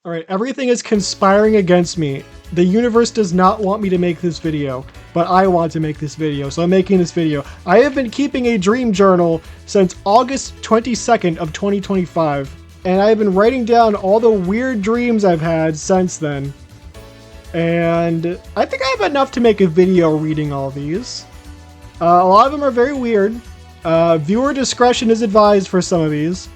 Alright, everything is conspiring against me. The universe does not want me to make this video, but I want to make this video, so I'm making this video. I have been keeping a dream journal since August 22nd of 2025, and I've been writing down all the weird dreams I've had since then. And I think I have enough to make a video reading all these. A lot of them are very weird. Viewer discretion is advised for some of these.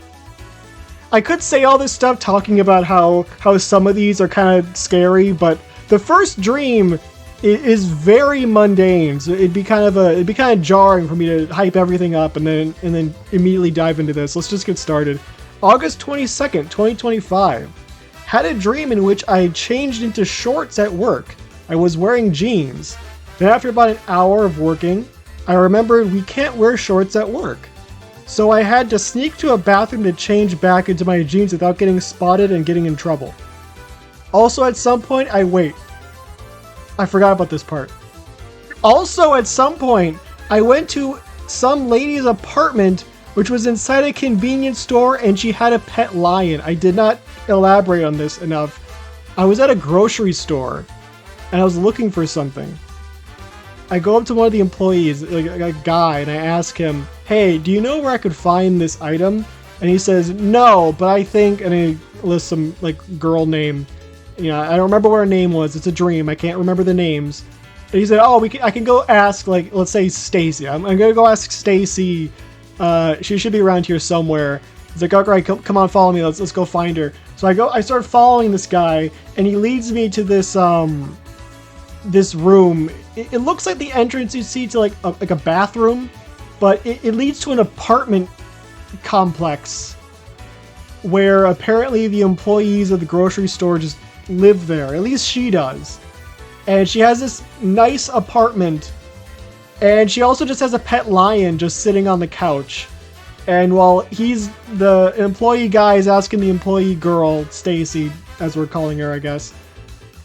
I could say all this stuff talking about how some of these are kind of scary, but the first dream is very mundane. So it'd be kind of jarring for me to hype everything up and then immediately dive into this. Let's just get started. August 22nd, 2025. Had a dream in which I changed into shorts at work. I was wearing jeans. Then after about an hour of working, I remembered we can't wear shorts at work. So I had to sneak to a bathroom to change back into my jeans without getting spotted and getting in trouble. Also at some point, I forgot about this part. Also at some point, I went to some lady's apartment which was inside a convenience store and she had a pet lion. I did not elaborate on this enough. I was at a grocery store and I was looking for something. I go up to one of the employees, like a guy, and I ask him, "Hey, do you know where I could find this item?" And he says, "No, but I think," and he lists some like girl name. You know, I don't remember what her name was. It's a dream. I can't remember the names. And he said, "Oh, I can go ask, like, let's say Stacy. I'm gonna go ask Stacy. She should be around here somewhere." He's like, "Okay, come on, follow me. Let's go find her." So I start following this guy, and he leads me to this this room. It looks like the entrance you see to like a bathroom, but it leads to an apartment complex where apparently the employees of the grocery store just live there. At least she does. And she has this nice apartment, and she also just has a pet lion just sitting on the couch. And while the employee guy is asking the employee girl, Stacy, as we're calling her, I guess,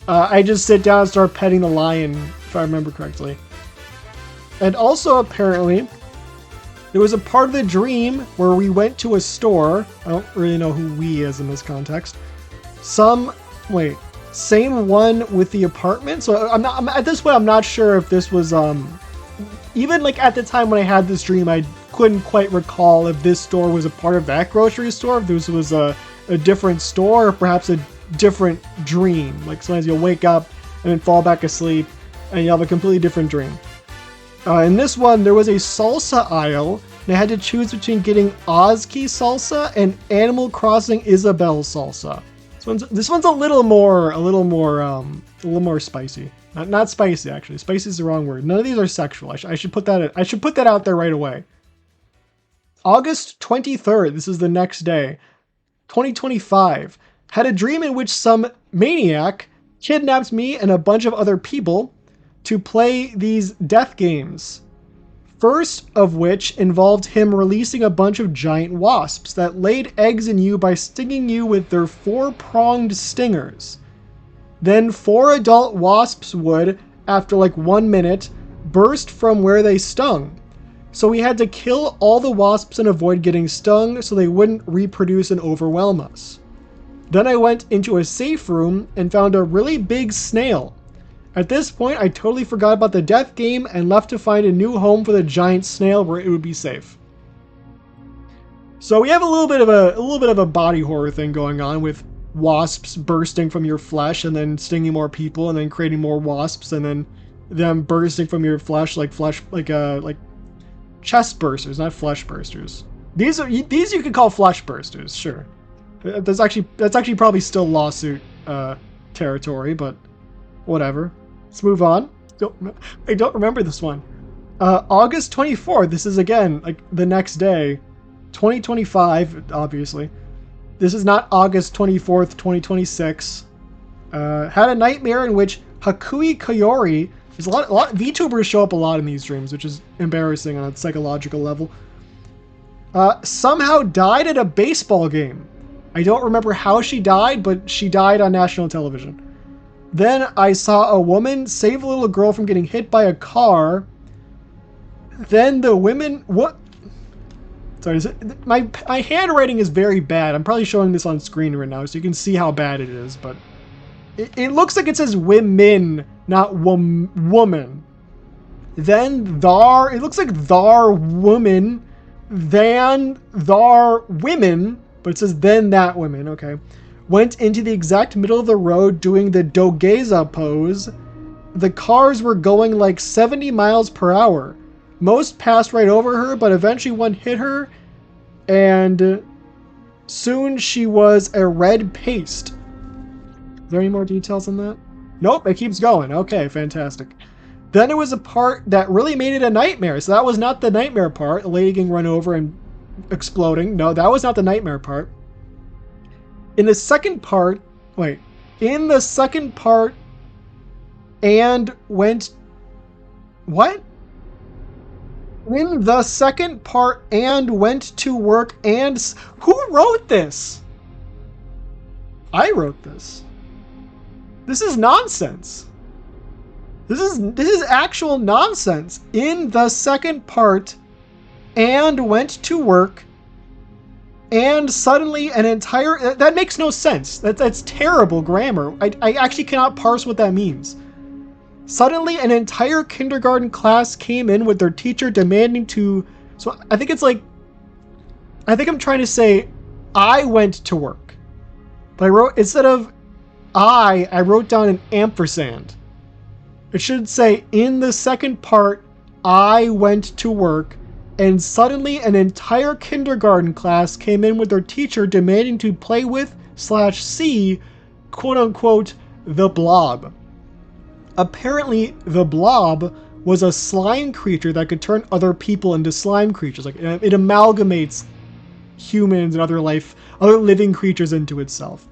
I just sit down and start petting the lion, if I remember correctly. And also, apparently, there was a part of the dream where we went to a store. I don't really know who "we" is in this context. Same one with the apartment. So at this point, I'm not sure if this was, even like at the time when I had this dream, I couldn't quite recall if this store was a part of that grocery store, if this was a different store, or perhaps a different dream. Like sometimes you'll wake up and then fall back asleep and you have a completely different dream. In this one, there was a salsa aisle and I had to choose between getting Ozki salsa and Animal Crossing Isabelle salsa. This one's a little more spicy. Not spicy, actually. Spicy is the wrong word. None of these are sexual. I should put that out there right away. August 23rd, this is the next day, 2025. Had a dream in which some maniac kidnapped me and a bunch of other people to play these death games. First of which involved him releasing a bunch of giant wasps that laid eggs in you by stinging you with their 4-pronged stingers. Then 4 adult wasps would, after like 1 minute, burst from where they stung. So we had to kill all the wasps and avoid getting stung so they wouldn't reproduce and overwhelm us. Then I went into a safe room and found a really big snail. At this point, I totally forgot about the death game and left to find a new home for the giant snail where it would be safe. So we have a little bit of a body horror thing going on with wasps bursting from your flesh and then stinging more people and then creating more wasps and then them bursting from your flesh like chest bursters, not flesh bursters. These you could call flesh bursters, sure. That's actually probably still lawsuit territory, but whatever. Let's move on. I don't remember this one. August 24th. This is again like the next day, 2025. Obviously, this is not August 24th, 2026. Had a nightmare in which Hakui Koyori. There's a lot VTubers show up a lot in these dreams, which is embarrassing on a psychological level. Somehow died at a baseball game. I don't remember how she died, but she died on national television. Then I saw a woman save a little girl from getting hit by a car. Then the women... What? Sorry, my handwriting is very bad. I'm probably showing this on screen right now so you can see how bad it is, but it looks like it says women, not woman. Then thar, it looks like thar woman, than thar women, but it says then that women, okay. Went into the exact middle of the road doing the Dogeza pose. The cars were going like 70 miles per hour. Most passed right over her, but eventually one hit her, and soon she was a red paste. Is there any more details on that? Nope, it keeps going. Okay, fantastic. Then there was a part that really made it a nightmare. So that was not the nightmare part, a lady getting run over and exploding. No, that was not the nightmare part. In the second part, and went, what? In the second part, and went to work, and who wrote this? I wrote this. This is nonsense. This is actual nonsense. In the second part, and went to work, and suddenly an entire... That makes no sense. That's terrible grammar. I actually cannot parse what that means. Suddenly an entire kindergarten class came in with their teacher demanding to... So I think it's like... I think I'm trying to say, I went to work. But I wrote, instead of I wrote down an ampersand. It should say, in the second part, I went to work, and suddenly an entire kindergarten class came in with their teacher demanding to play with / see, quote unquote, the blob. Apparently, the blob was a slime creature that could turn other people into slime creatures. Like, it amalgamates humans and other living creatures into itself.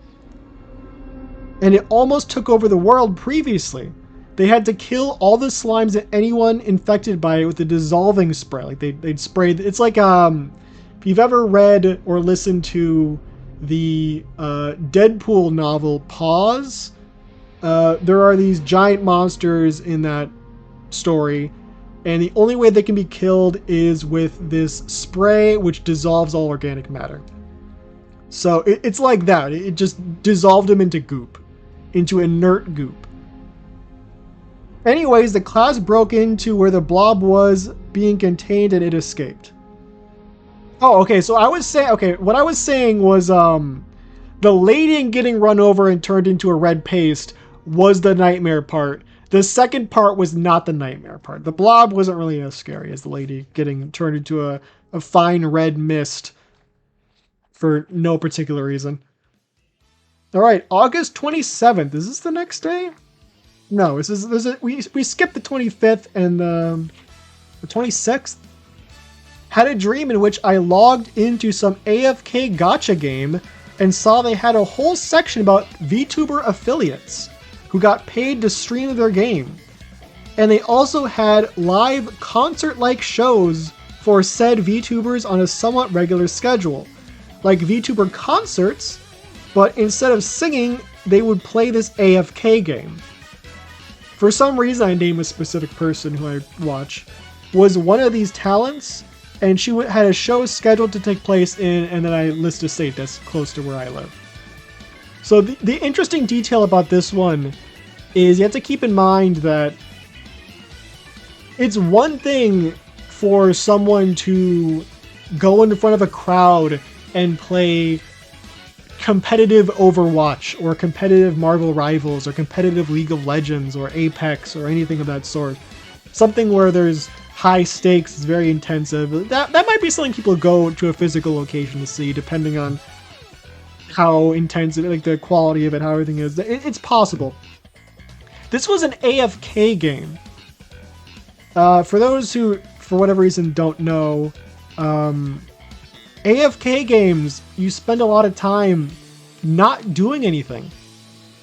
And it almost took over the world previously. They had to kill all the slimes and anyone infected by it with a dissolving spray. Like they'd spray. It's like if you've ever read or listened to the Deadpool novel Pause, there are these giant monsters in that story, and the only way they can be killed is with this spray which dissolves all organic matter. So it's like that. It just dissolved them into goop, into inert goop. Anyways, the class broke into where the blob was being contained and it escaped. Oh, okay, so I was saying, what I was saying was the lady getting run over and turned into a red paste was the nightmare part. The second part was not the nightmare part. The blob wasn't really as scary as the lady getting turned into a fine red mist for no particular reason. All right, August 27th. Is this the next day? No, we skipped the 25th and the 26th. Had a dream in which I logged into some AFK gacha game and saw they had a whole section about VTuber affiliates who got paid to stream their game. And they also had live concert-like shows for said VTubers on a somewhat regular schedule. Like VTuber concerts, but instead of singing, they would play this AFK game. For some reason, I named a specific person who I watch, was one of these talents, and she had a show scheduled to take place in, and then I list a state that's close to where I live. So the interesting detail about this one is you have to keep in mind that it's one thing for someone to go in front of a crowd and play competitive Overwatch or competitive Marvel Rivals or competitive League of Legends or Apex or anything of that sort. Something where there's high stakes, is very intensive. That might be something people go to a physical location to see, depending on how intense it, like the quality of it, how everything is. It's possible. This was an AFK game. For those who, for whatever reason, don't know, AFK games, you spend a lot of time not doing anything.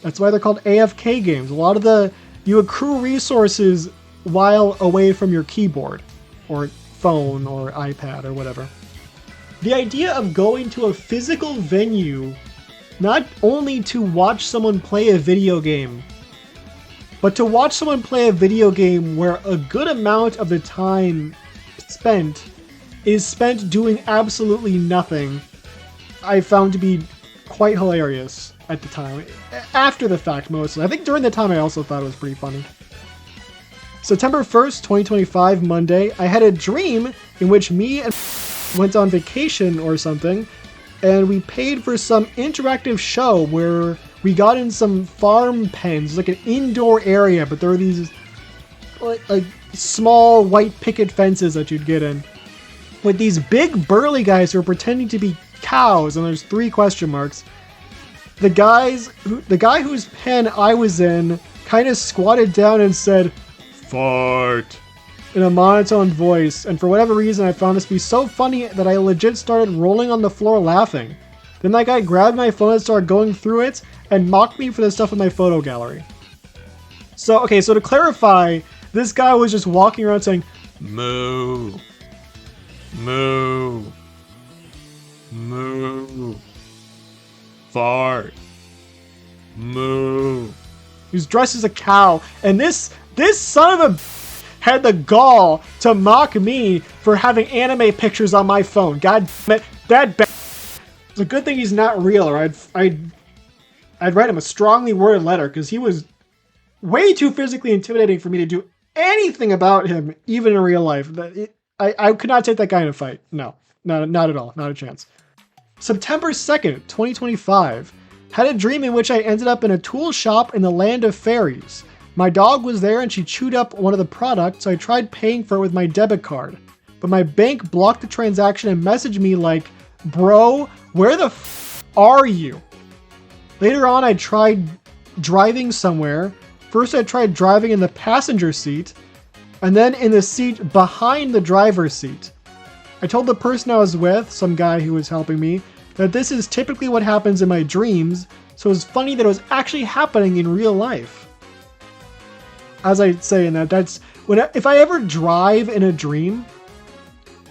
That's why they're called AFK games. A lot of you accrue resources while away from your keyboard or phone or iPad or whatever. The idea of going to a physical venue, not only to watch someone play a video game, but to watch someone play a video game where a good amount of the time spent is spent doing absolutely nothing, I found to be quite hilarious at the time. After the fact, mostly. I think during the time I also thought it was pretty funny. September 1st, 2025, Monday, I had a dream in which me and went on vacation or something, and we paid for some interactive show where we got in some farm pens, like an indoor area, but there were these like small white picket fences that you'd get in with these big burly guys who are pretending to be cows, and there's 3 question marks. The guy whose pen I was in kind of squatted down and said, "Fart," in a monotone voice, and for whatever reason I found this to be so funny that I legit started rolling on the floor laughing. Then that guy grabbed my phone and started going through it and mocked me for the stuff in my photo gallery. So to clarify, this guy was just walking around saying, "Moo, moo, moo, fart, moo." He was dressed as a cow, and this son of a had the gall to mock me for having anime pictures on my phone. God damn it, that it's a good thing he's not real, or I'd write him a strongly worded letter, because he was way too physically intimidating for me to do anything about him, even in real life. I could not take that guy in a fight. No, not at all. Not a chance. September 2nd, 2025. Had a dream in which I ended up in a tool shop in the land of fairies. My dog was there and she chewed up one of the products, so I tried paying for it with my debit card. But my bank blocked the transaction and messaged me like, "Bro, where the f are you?" Later on, I tried driving somewhere. First, I tried driving in the passenger seat, and then in the seat behind the driver's seat. I told the person I was with, some guy who was helping me, that this is typically what happens in my dreams, so it was funny that it was actually happening in real life. As I say in that's if I ever drive in a dream,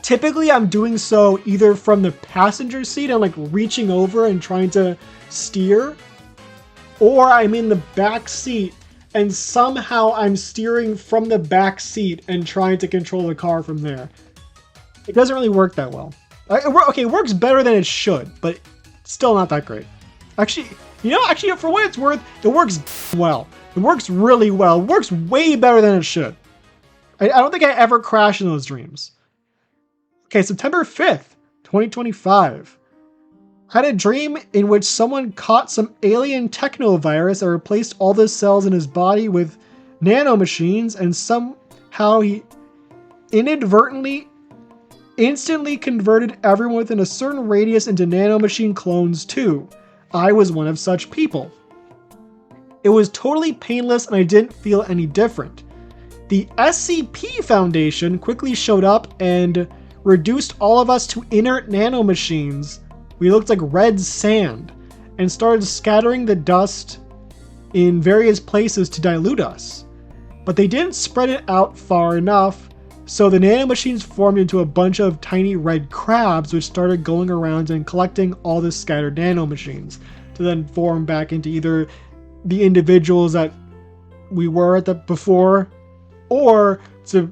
typically I'm doing so either from the passenger seat and like reaching over and trying to steer, or I'm in the back seat and somehow I'm steering from the back seat and trying to control the car from there. It doesn't really work that well. It works better than it should, but still not that great. Actually, for what it's worth, it works well. It works really well. It works way better than it should. I don't think I ever crash in those dreams. Okay, September 5th, 2025. Had a dream in which someone caught some alien technovirus that replaced all the cells in his body with nanomachines, and somehow he inadvertently instantly converted everyone within a certain radius into nanomachine clones too. I was one of such people. It was totally painless and I didn't feel any different. The SCP Foundation quickly showed up and reduced all of us to inert nanomachines. We looked like red sand and started scattering the dust in various places to dilute us. But they didn't spread it out far enough, so the nanomachines formed into a bunch of tiny red crabs which started going around and collecting all the scattered nanomachines to then form back into either the individuals that we were at the before, or to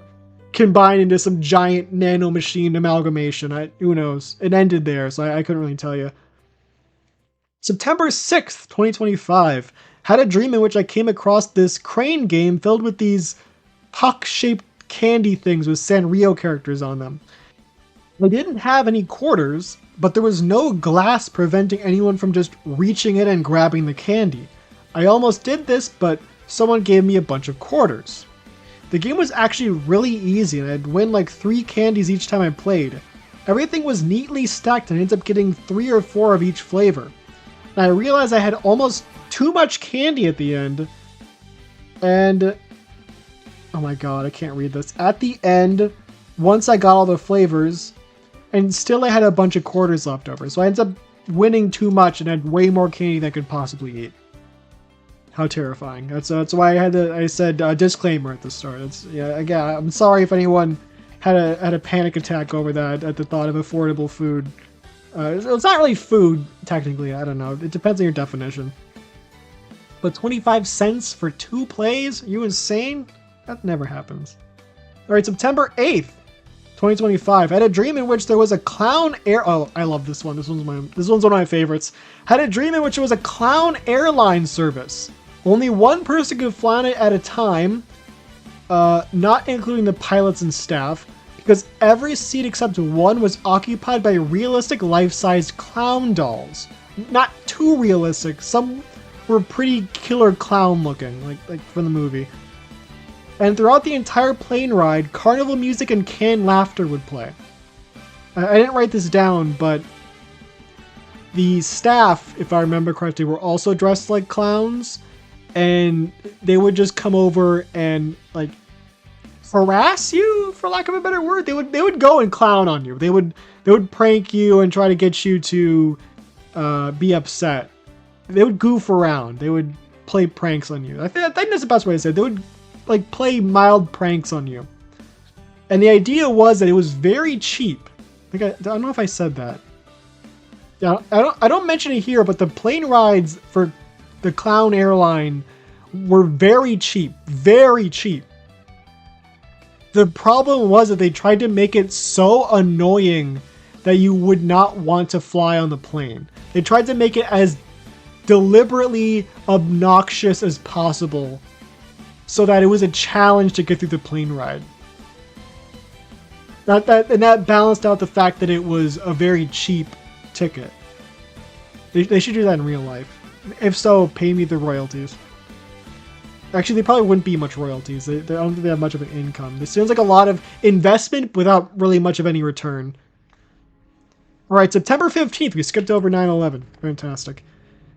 combine into some giant nanomachine amalgamation. Who knows? It ended there, so I couldn't really tell you. September 6th, 2025. Had a dream in which I came across this crane game filled with these puck-shaped candy things with Sanrio characters on them. I didn't have any quarters, but there was no glass preventing anyone from just reaching in and grabbing the candy. I almost did this, but someone gave me a bunch of quarters. The game was actually really easy, and I'd win like 3 candies each time I played. Everything was neatly stacked, and I ended up getting 3 or 4 of each flavor. And I realized I had almost too much candy at the end. And oh my god, I can't read this. At the end, once I got all the flavors, and still I had a bunch of quarters left over. So I ended up winning too much and had way more candy than I could possibly eat. How terrifying. That's why I said disclaimer at the start. Again, I'm sorry if anyone had a panic attack over that at the thought of affordable food. It's not really food, technically. I don't know. It depends on your definition. But 25 cents for 2 plays? Are you insane? That never happens. Alright, September 8th, 2025. Had a dream in which there was a clown air. Oh, I love this one. This one's one of my favorites. Had a dream in which there was a clown airline service. Only one person could fly on it at a time, not including the pilots and staff, because every seat except one was occupied by realistic life-sized clown dolls. Not too realistic. Some were pretty killer clown looking, like from the movie. And throughout the entire plane ride, carnival music and canned laughter would play. I didn't write this down, but the staff, if I remember correctly, were also dressed like clowns, and they would just come over and like harass you, for lack of a better word. They would go and clown on you. They would prank you and try to get you to be upset. They would goof around. They would play pranks on you. I think that's the best way to say it. They would like play mild pranks on you. And the idea was that it was very cheap. Like I don't know if I said that. Yeah, I don't mention it here, but the plane rides for the clown airline were very cheap. Very cheap. The problem was that they tried to make it so annoying that you would not want to fly on the plane. They tried to make it as deliberately obnoxious as possible so that it was a challenge to get through the plane ride. And that balanced out the fact that it was a very cheap ticket. They should do that in real life. If so, pay me the royalties. Actually, they probably wouldn't be much royalties. I don't think they have much of an income. This sounds like a lot of investment without really much of any return. Alright, September 15th. We skipped over 9/11. Fantastic.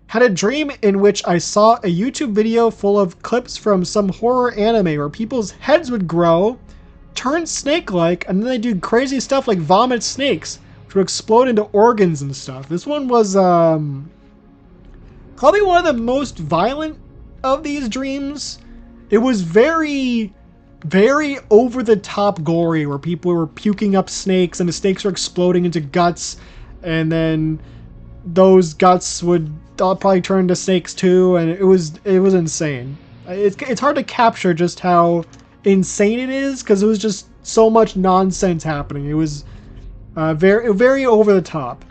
Had a dream in which I saw a YouTube video full of clips from some horror anime where people's heads would grow, turn snake-like, and then they do crazy stuff like vomit snakes, which would explode into organs and stuff. This one was probably one of the most violent of these dreams. It was very, very over-the-top gory, where people were puking up snakes and the snakes were exploding into guts, and then those guts would probably turn into snakes too, and it was insane. It's hard to capture just how insane it is, because it was just so much nonsense happening. It was very over the top,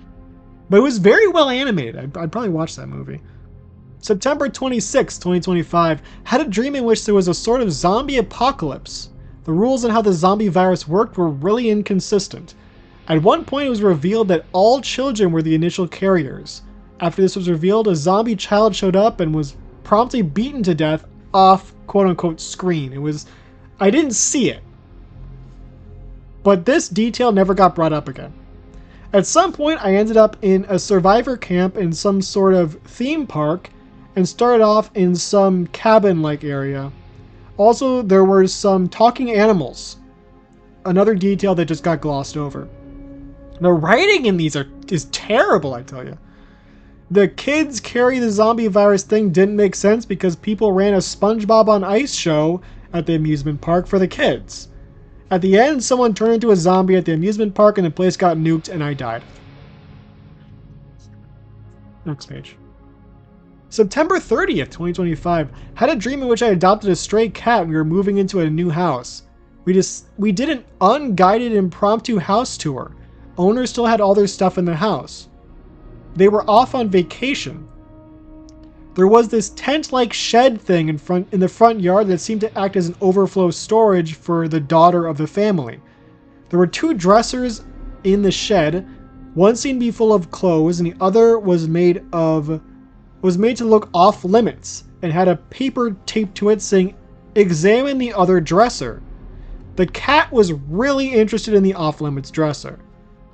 but it was very well animated. I'd probably watch that movie. September 26, 2025, had a dream in which there was a sort of zombie apocalypse. The rules on how the zombie virus worked were really inconsistent. At one point, it was revealed that all children were the initial carriers. After this was revealed, a zombie child showed up and was promptly beaten to death off quote-unquote screen. I didn't see it, but this detail never got brought up again. At some point, I ended up in a survivor camp in some sort of theme park and started off in some cabin-like area. Also, there were some talking animals. Another detail that just got glossed over. The writing in these is terrible, I tell you. The kids carry the zombie virus thing didn't make sense because people ran a SpongeBob on Ice show at the amusement park for the kids. At the end, someone turned into a zombie at the amusement park and the place got nuked and I died. Next page. September 30th, 2025. Had a dream in which I adopted a stray cat and we were moving into a new house. We did an unguided impromptu house tour. Owners still had all their stuff in the house. They were off on vacation. There was this tent-like shed thing in the front yard that seemed to act as an overflow storage for the daughter of the family. There were two dressers in the shed. One seemed to be full of clothes, and the other was made to look off limits and had a paper taped to it saying, "Examine the other dresser." The cat was really interested in the off-limits dresser.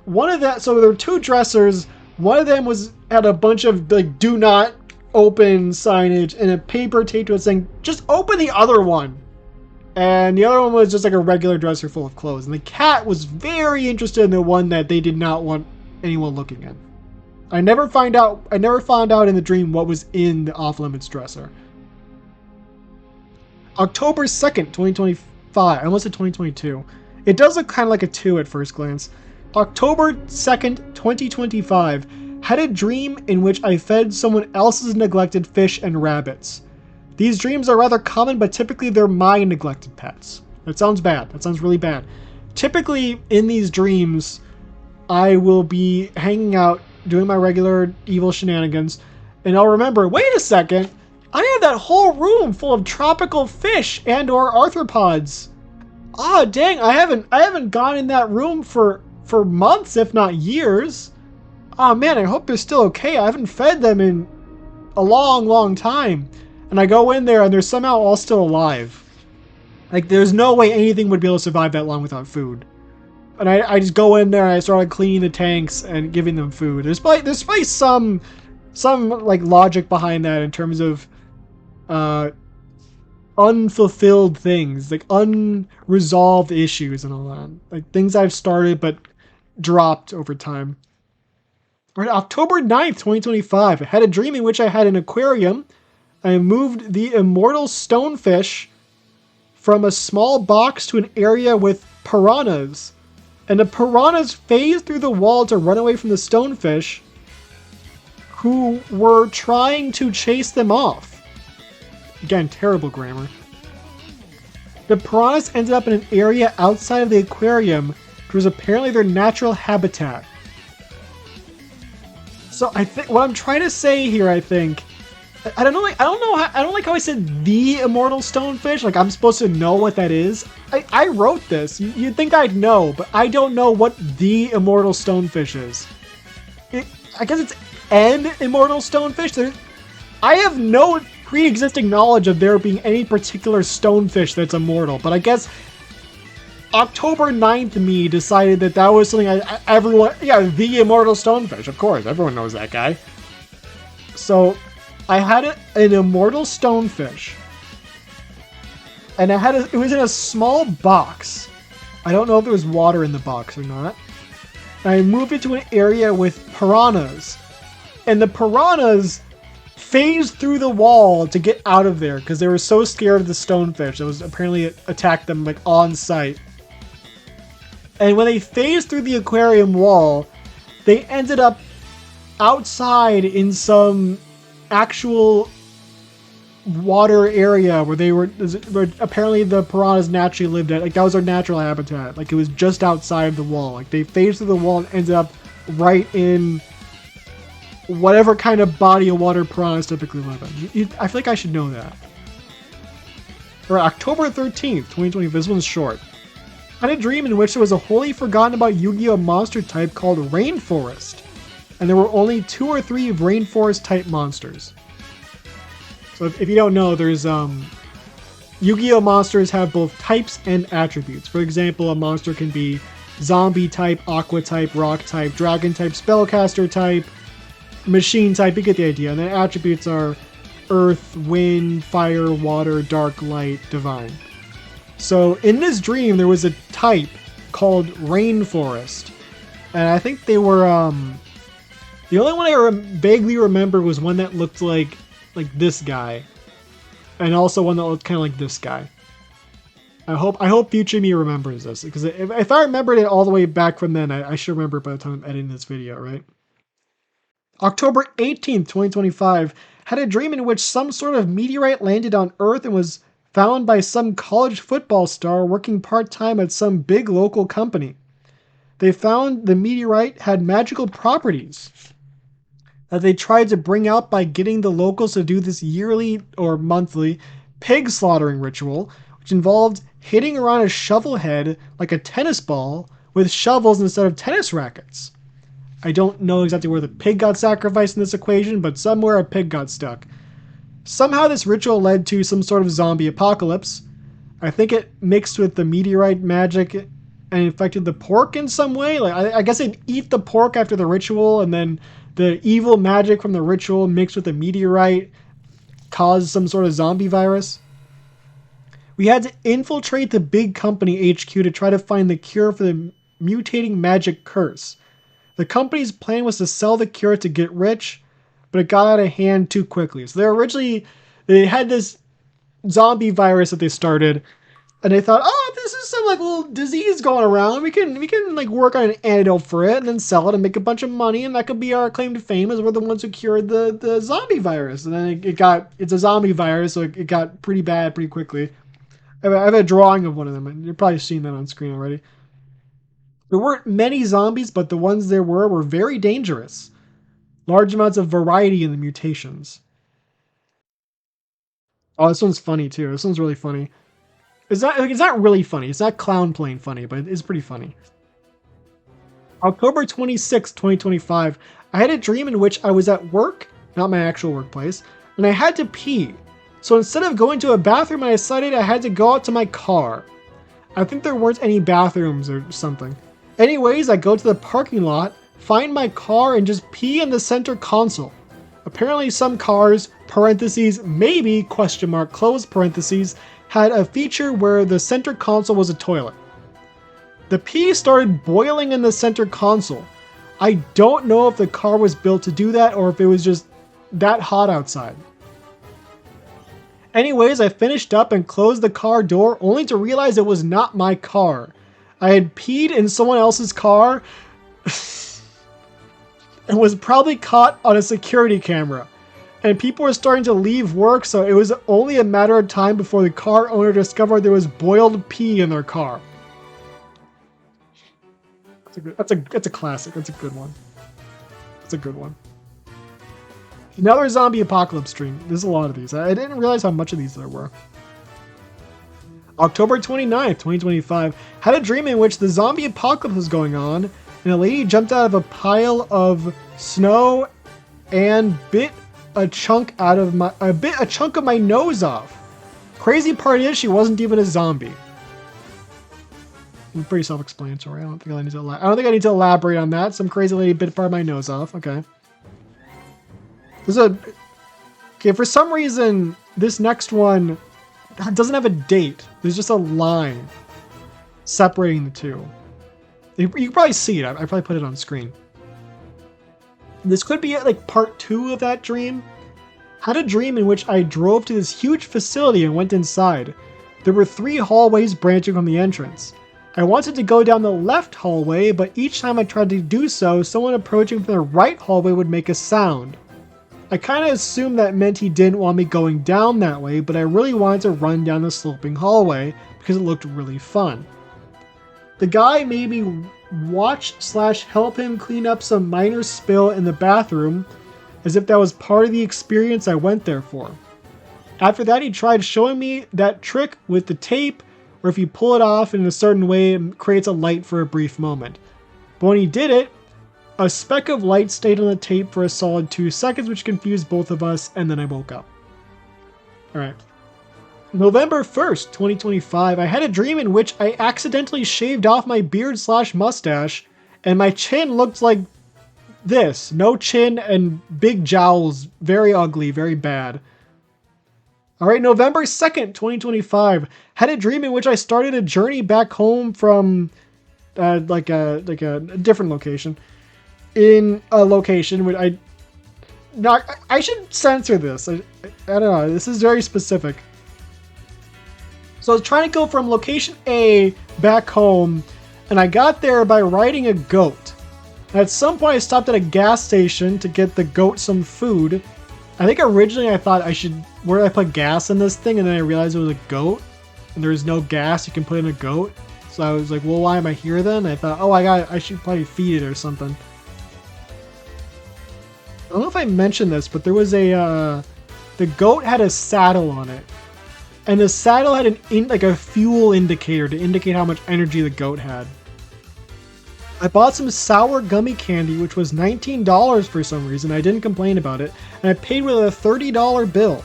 So there were two dressers. One of them had a bunch of like "do not open" signage and a paper taped to it saying, "Just open the other one." And the other one was just like a regular dresser full of clothes. And the cat was very interested in the one that they did not want anyone looking in. I never found out in the dream what was in the off-limits dresser. October 2nd, 2025. I almost said 2022. It does look kind of like a 2 at first glance. October 2nd, 2025. Had a dream in which I fed someone else's neglected fish and rabbits. These dreams are rather common, but typically they're my neglected pets. That sounds bad. That sounds really bad. typically in these dreams, I will be hanging out, doing my regular evil shenanigans, and I'll remember, wait a second, I have that whole room full of tropical fish and or arthropods. Ah, dang, I haven't gone in that room for months, if not years. Oh man, I hope they're still okay. I haven't fed them in a long time. And I go in there and they're somehow all still alive. Like, there's no way anything would be able to survive that long without food. And I just go in there and I started cleaning the tanks and giving them food. There's probably some like logic behind that in terms of unfulfilled things, like unresolved issues and all that. Like things I've started but dropped over time. On October 9th, 2025, I had a dream in which I had an aquarium. I moved the immortal stonefish from a small box to an area with piranhas. And the piranhas phased through the wall to run away from the stonefish, who were trying to chase them off. Again, terrible grammar. The piranhas ended up in an area outside of the aquarium, which was apparently their natural habitat. So I think what I'm trying to say here, I don't like how I said the immortal stonefish. Like I'm supposed to know what that is. I wrote this. You'd think I'd know, but I don't know what the immortal stonefish is. I guess it's an immortal stonefish. I have no pre-existing knowledge of there being any particular stonefish that's immortal, but I guess October 9th me decided that was something the immortal stonefish, of course, everyone knows that guy. So I had an immortal stonefish, and it was in a small box. I don't know if there was water in the box or not. And I moved it to an area with piranhas, and the piranhas phased through the wall to get out of there because they were so scared of the stonefish that was apparently attacked them like on sight. And when they phased through the aquarium wall, they ended up outside in some actual water area where apparently the piranhas naturally lived at. Like that was their natural habitat. Like it was just outside of the wall. Like they phased through the wall and ended up right in whatever kind of body of water piranhas typically live in. I feel like I should know that. Or October 13th, 2020. This one's short. I had a dream in which there was a wholly forgotten about Yu-Gi-Oh monster type called Rainforest. And there were only 2 or 3 Rainforest type monsters. So if you don't know, there's Yu-Gi-Oh monsters have both types and attributes. For example, a monster can be zombie type, aqua type, rock type, dragon type, spellcaster type, machine type. You get the idea. And the attributes are earth, wind, fire, water, dark, light, divine. So in this dream, there was a type called Rainforest. And I think they were, the only one I vaguely remember was one that looked like this guy. And also one that looked kind of like this guy. I hope future me remembers this. Because if I remembered it all the way back from then, I should remember by the time I'm editing this video, right? October 18th, 2025, had a dream in which some sort of meteorite landed on Earth and was found by some college football star working part-time at some big local company. They found the meteorite had magical properties that they tried to bring out by getting the locals to do this yearly or monthly pig slaughtering ritual, which involved hitting around a shovel head like a tennis ball with shovels instead of tennis rackets. I don't know exactly where the pig got sacrificed in this equation, but somewhere a pig got stuck. Somehow this ritual led to some sort of zombie apocalypse. I think it mixed with the meteorite magic and infected the pork in some way. Like I guess they'd eat the pork after the ritual, and then the evil magic from the ritual mixed with the meteorite caused some sort of zombie virus. We had to infiltrate the big company HQ to try to find the cure for the mutating magic curse. The company's plan was to sell the cure to get rich, but it got out of hand too quickly. So they had this zombie virus that they started, and they thought, oh, this is some like little disease going around. We can like work on an antidote for it and then sell it and make a bunch of money, and that could be our claim to fame as we're the ones who cured the zombie virus. And then it's a zombie virus, so it got pretty bad pretty quickly. I have a drawing of one of them, and you've probably seen that on screen already. There weren't many zombies, but the ones there were very dangerous. Large amounts of variety in the mutations. Oh, this one's funny too. This one's really funny. It's not really funny. It's not clown playing funny, but it's pretty funny. October 26, 2025, I had a dream in which I was at work, not my actual workplace, and I had to pee. So instead of going to a bathroom, I decided I had to go out to my car. I think there weren't any bathrooms or something. Anyways, I go to the parking lot, find my car, and just pee in the center console. Apparently some cars, parentheses, maybe, question mark, close parentheses, had a feature where the center console was a toilet. The pee started boiling in the center console. I don't know if the car was built to do that or if it was just that hot outside. Anyways, I finished up and closed the car door only to realize it was not my car. I had peed in someone else's car and was probably caught on a security camera. And people were starting to leave work, so it was only a matter of time before the car owner discovered there was boiled pee in their car. That's a classic. That's a good one. That's a good one. Another zombie apocalypse stream. There's a lot of these. I didn't realize how much of these there were. October 29th, 2025. Had a dream in which the zombie apocalypse was going on, and a lady jumped out of a pile of snow and bit a chunk of my nose off. Crazy part is she wasn't even a zombie. Pretty self-explanatory. I don't think I need to elaborate on that. Some crazy lady bit part of my nose off. Okay. Okay, for some reason, this next one doesn't have a date. There's just a line separating the two. You can probably see it. I probably put it on screen. This could be like part 2 of that dream. Had a dream in which I drove to this huge facility and went inside. There were 3 hallways branching from the entrance. I wanted to go down the left hallway, but each time I tried to do so, someone approaching from the right hallway would make a sound. I kind of assumed that meant he didn't want me going down that way, but I really wanted to run down the sloping hallway because it looked really fun. The guy made me watch/help him clean up some minor spill in the bathroom, as if that was part of the experience I went there for. After that, he tried showing me that trick with the tape, where if you pull it off in a certain way, it creates a light for a brief moment. But when he did it, a speck of light stayed on the tape for a solid 2 seconds, which confused both of us, and then I woke up. Alright. November 1st, 2025, I had a dream in which I accidentally shaved off my beard/mustache, and my chin looked like this. No chin and big jowls. Very ugly, very bad. Alright, November 2nd, 2025, had a dream in which I started a journey back home from like a different location. In a location where I should censor this. I don't know. This is very specific. So I was trying to go from location A back home, and I got there by riding a goat. And at some point I stopped at a gas station to get the goat some food. I think originally I thought where do I put gas in this thing? And then I realized it was a goat, and there was no gas you can put in a goat. So I was like, well, why am I here then? And I thought, oh, I should probably feed it or something. I don't know if I mentioned this, but there was the goat had a saddle on it, and the saddle had a fuel indicator to indicate how much energy the goat had. I bought some sour gummy candy, which was $19 for some reason. I didn't complain about it, and I paid with a $30 bill.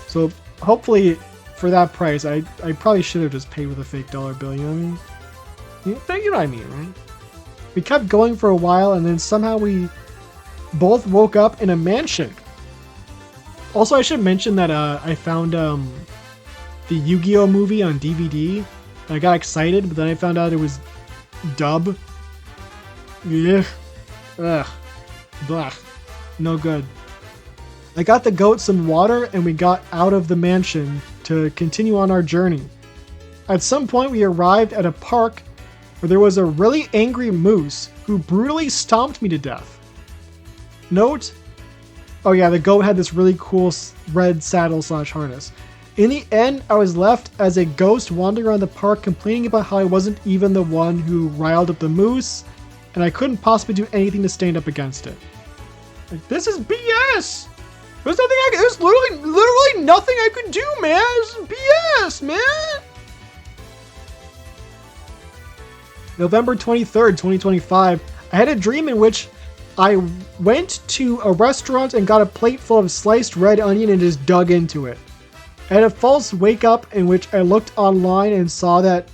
So hopefully, for that price, I probably should have just paid with a fake dollar bill. You know what I mean? You know what I mean, right? We kept going for a while, and then somehow we both woke up in a mansion. Also, I should mention that I found the Yu-Gi-Oh movie on DVD. I got excited, but then I found out it was dub. Yeah. Ugh. Blah. No good. I got the goat some water, and we got out of the mansion to continue on our journey. At some point, we arrived at a park where there was a really angry moose who brutally stomped me to death. Note, oh yeah, the goat had this really cool red saddle/harness. In the end, I was left as a ghost wandering around the park complaining about how I wasn't even the one who riled up the moose, and I couldn't possibly do anything to stand up against it. Like, this is BS! There's literally nothing I could do, man! This is BS, man! November 23rd, 2025, I had a dream in which I went to a restaurant and got a plate full of sliced red onion and just dug into it. I had a false wake up in which I looked online and saw that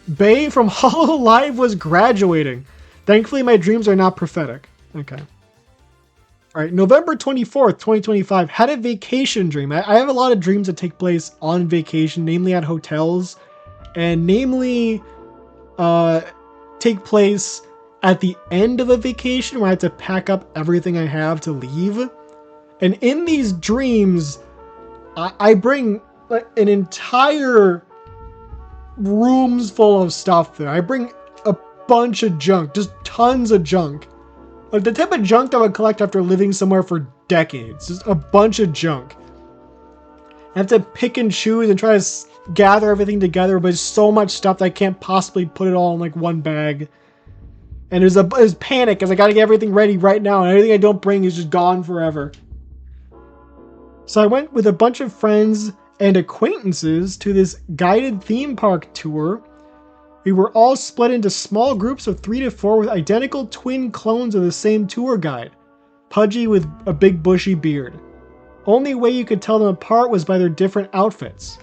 Bae from Hololive was graduating. Thankfully, my dreams are not prophetic. Okay. All right, November 24th, 2025, had a vacation dream. I have a lot of dreams that take place on vacation, namely at hotels, and namely take place at the end of a vacation where I have to pack up everything I have to leave. And in these dreams, I bring like an entire rooms full of stuff there. I bring a bunch of junk, just tons of junk. Like the type of junk that I would collect after living somewhere for decades. Just a bunch of junk. I have to pick and choose and try to gather everything together, but there's so much stuff that I can't possibly put it all in like one bag. And there's panic because I gotta get everything ready right now, and everything I don't bring is just gone forever. So I went with a bunch of friends and acquaintances to this guided theme park tour. We were all split into small groups of 3 to 4 with identical twin clones of the same tour guide, pudgy with a big bushy beard. Only way you could tell them apart was by their different outfits.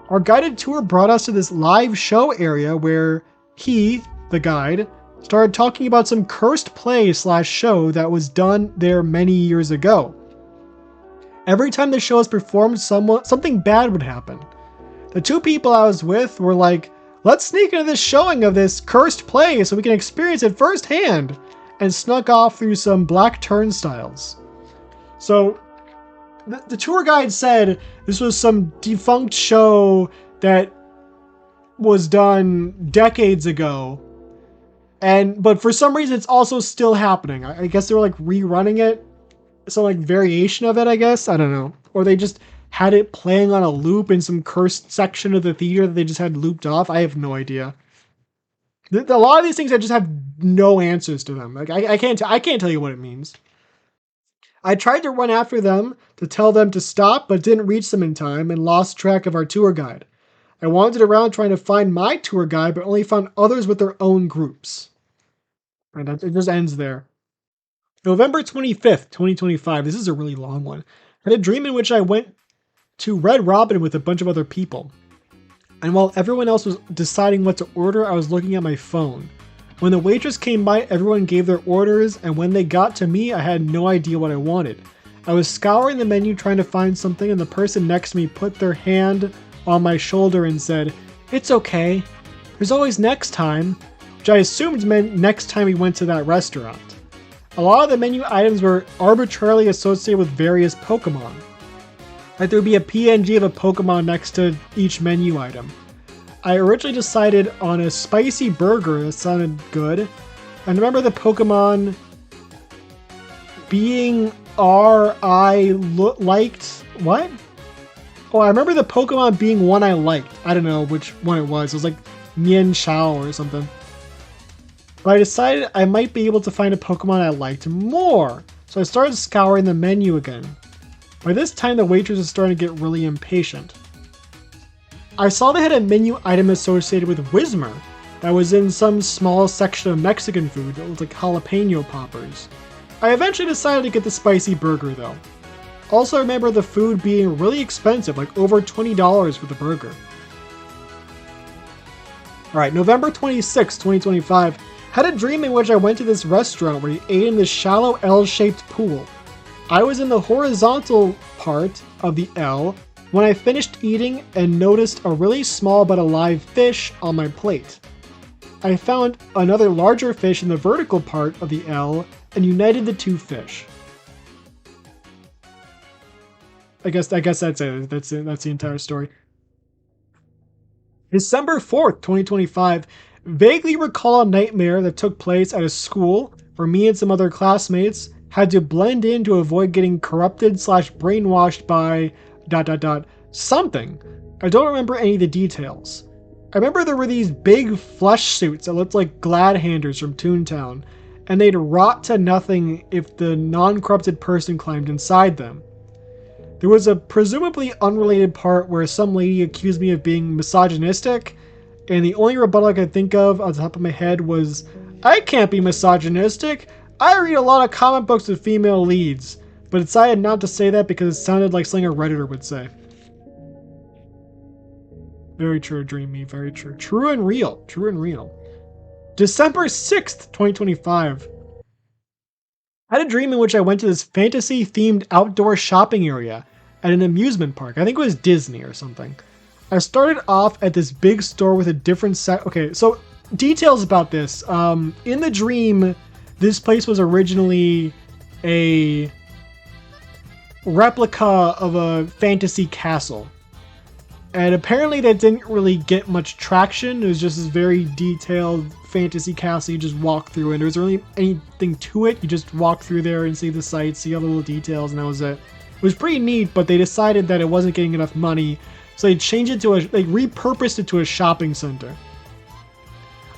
Our guided tour brought us to this live show area where he, the guide, started talking about some cursed play / show that was done there many years ago. Every time the show was performed, something bad would happen. The 2 people I was with were like, let's sneak into this showing of this cursed play so we can experience it firsthand, and snuck off through some black turnstiles. So the tour guide said this was some defunct show that was done decades ago, but for some reason it's also still happening. I guess they were like rerunning it, some like variation of it, I guess. I don't know. Or they just had it playing on a loop in some cursed section of the theater that they just had looped off. I have no idea. A lot of these things I just have no answers to them. Like I can't tell you what it means. I tried to run after them to tell them to stop, but didn't reach them in time and lost track of our tour guide. I wandered around trying to find my tour guide, but only found others with their own groups. And it just ends there. November 25th, 2025. This is a really long one. I had a dream in which I went to Red Robin with a bunch of other people. And while everyone else was deciding what to order, I was looking at my phone. When the waitress came by, everyone gave their orders, and when they got to me, I had no idea what I wanted. I was scouring the menu trying to find something, and the person next to me put their hand on my shoulder and said, "It's okay. There's always next time," which I assumed meant next time we went to that restaurant. A lot of the menu items were arbitrarily associated with various Pokemon. Like there would be a PNG of a Pokemon next to each menu item. I originally decided on a spicy burger that sounded good. I remember the Pokemon being liked. What? Oh, I remember the Pokemon being one I liked. I don't know which one it was. It was like Mian Shao or something. But I decided I might be able to find a Pokemon I liked more. So I started scouring the menu again. By this time, the waitress was starting to get really impatient. I saw they had a menu item associated with Whismer that was in some small section of Mexican food that looked like jalapeno poppers. I eventually decided to get the spicy burger though. Also, I remember the food being really expensive, like over $20 for the burger. Alright, November 26, 2025. Had a dream in which I went to this restaurant where you ate in this shallow L-shaped pool. I was in the horizontal part of the L when I finished eating and noticed a really small but alive fish on my plate. I found another larger fish in the vertical part of the L and united the 2 fish. I guess that's it. That's the entire story. December 4th, 2025. Vaguely recall a nightmare that took place at a school where me and some other classmates had to blend in to avoid getting corrupted / brainwashed by ... something. I don't remember any of the details. I remember there were these big flesh suits that looked like Gladhanders from Toontown, and they'd rot to nothing if the non-corrupted person climbed inside them. There was a presumably unrelated part where some lady accused me of being misogynistic, and the only rebuttal I could think of on the top of my head was, I can't be misogynistic. I read a lot of comic books with female leads, but decided not to say that because it sounded like something a Redditor would say. Very true, Dreamy, very true. True and real, true and real. December 6th, 2025. I had a dream in which I went to this fantasy-themed outdoor shopping area at an amusement park. I think it was Disney or something. I started off at this big store with a different set. Okay, so details about this. In the dream, this place was originally a replica of a fantasy castle. And apparently that didn't really get much traction. It was just this very detailed fantasy castle you just walk through, and there wasn't really anything to it. You just walk through there and see the sights, see all the little details, and that was it. It was pretty neat, but they decided that it wasn't getting enough money, so they changed it to they repurposed it to a shopping center.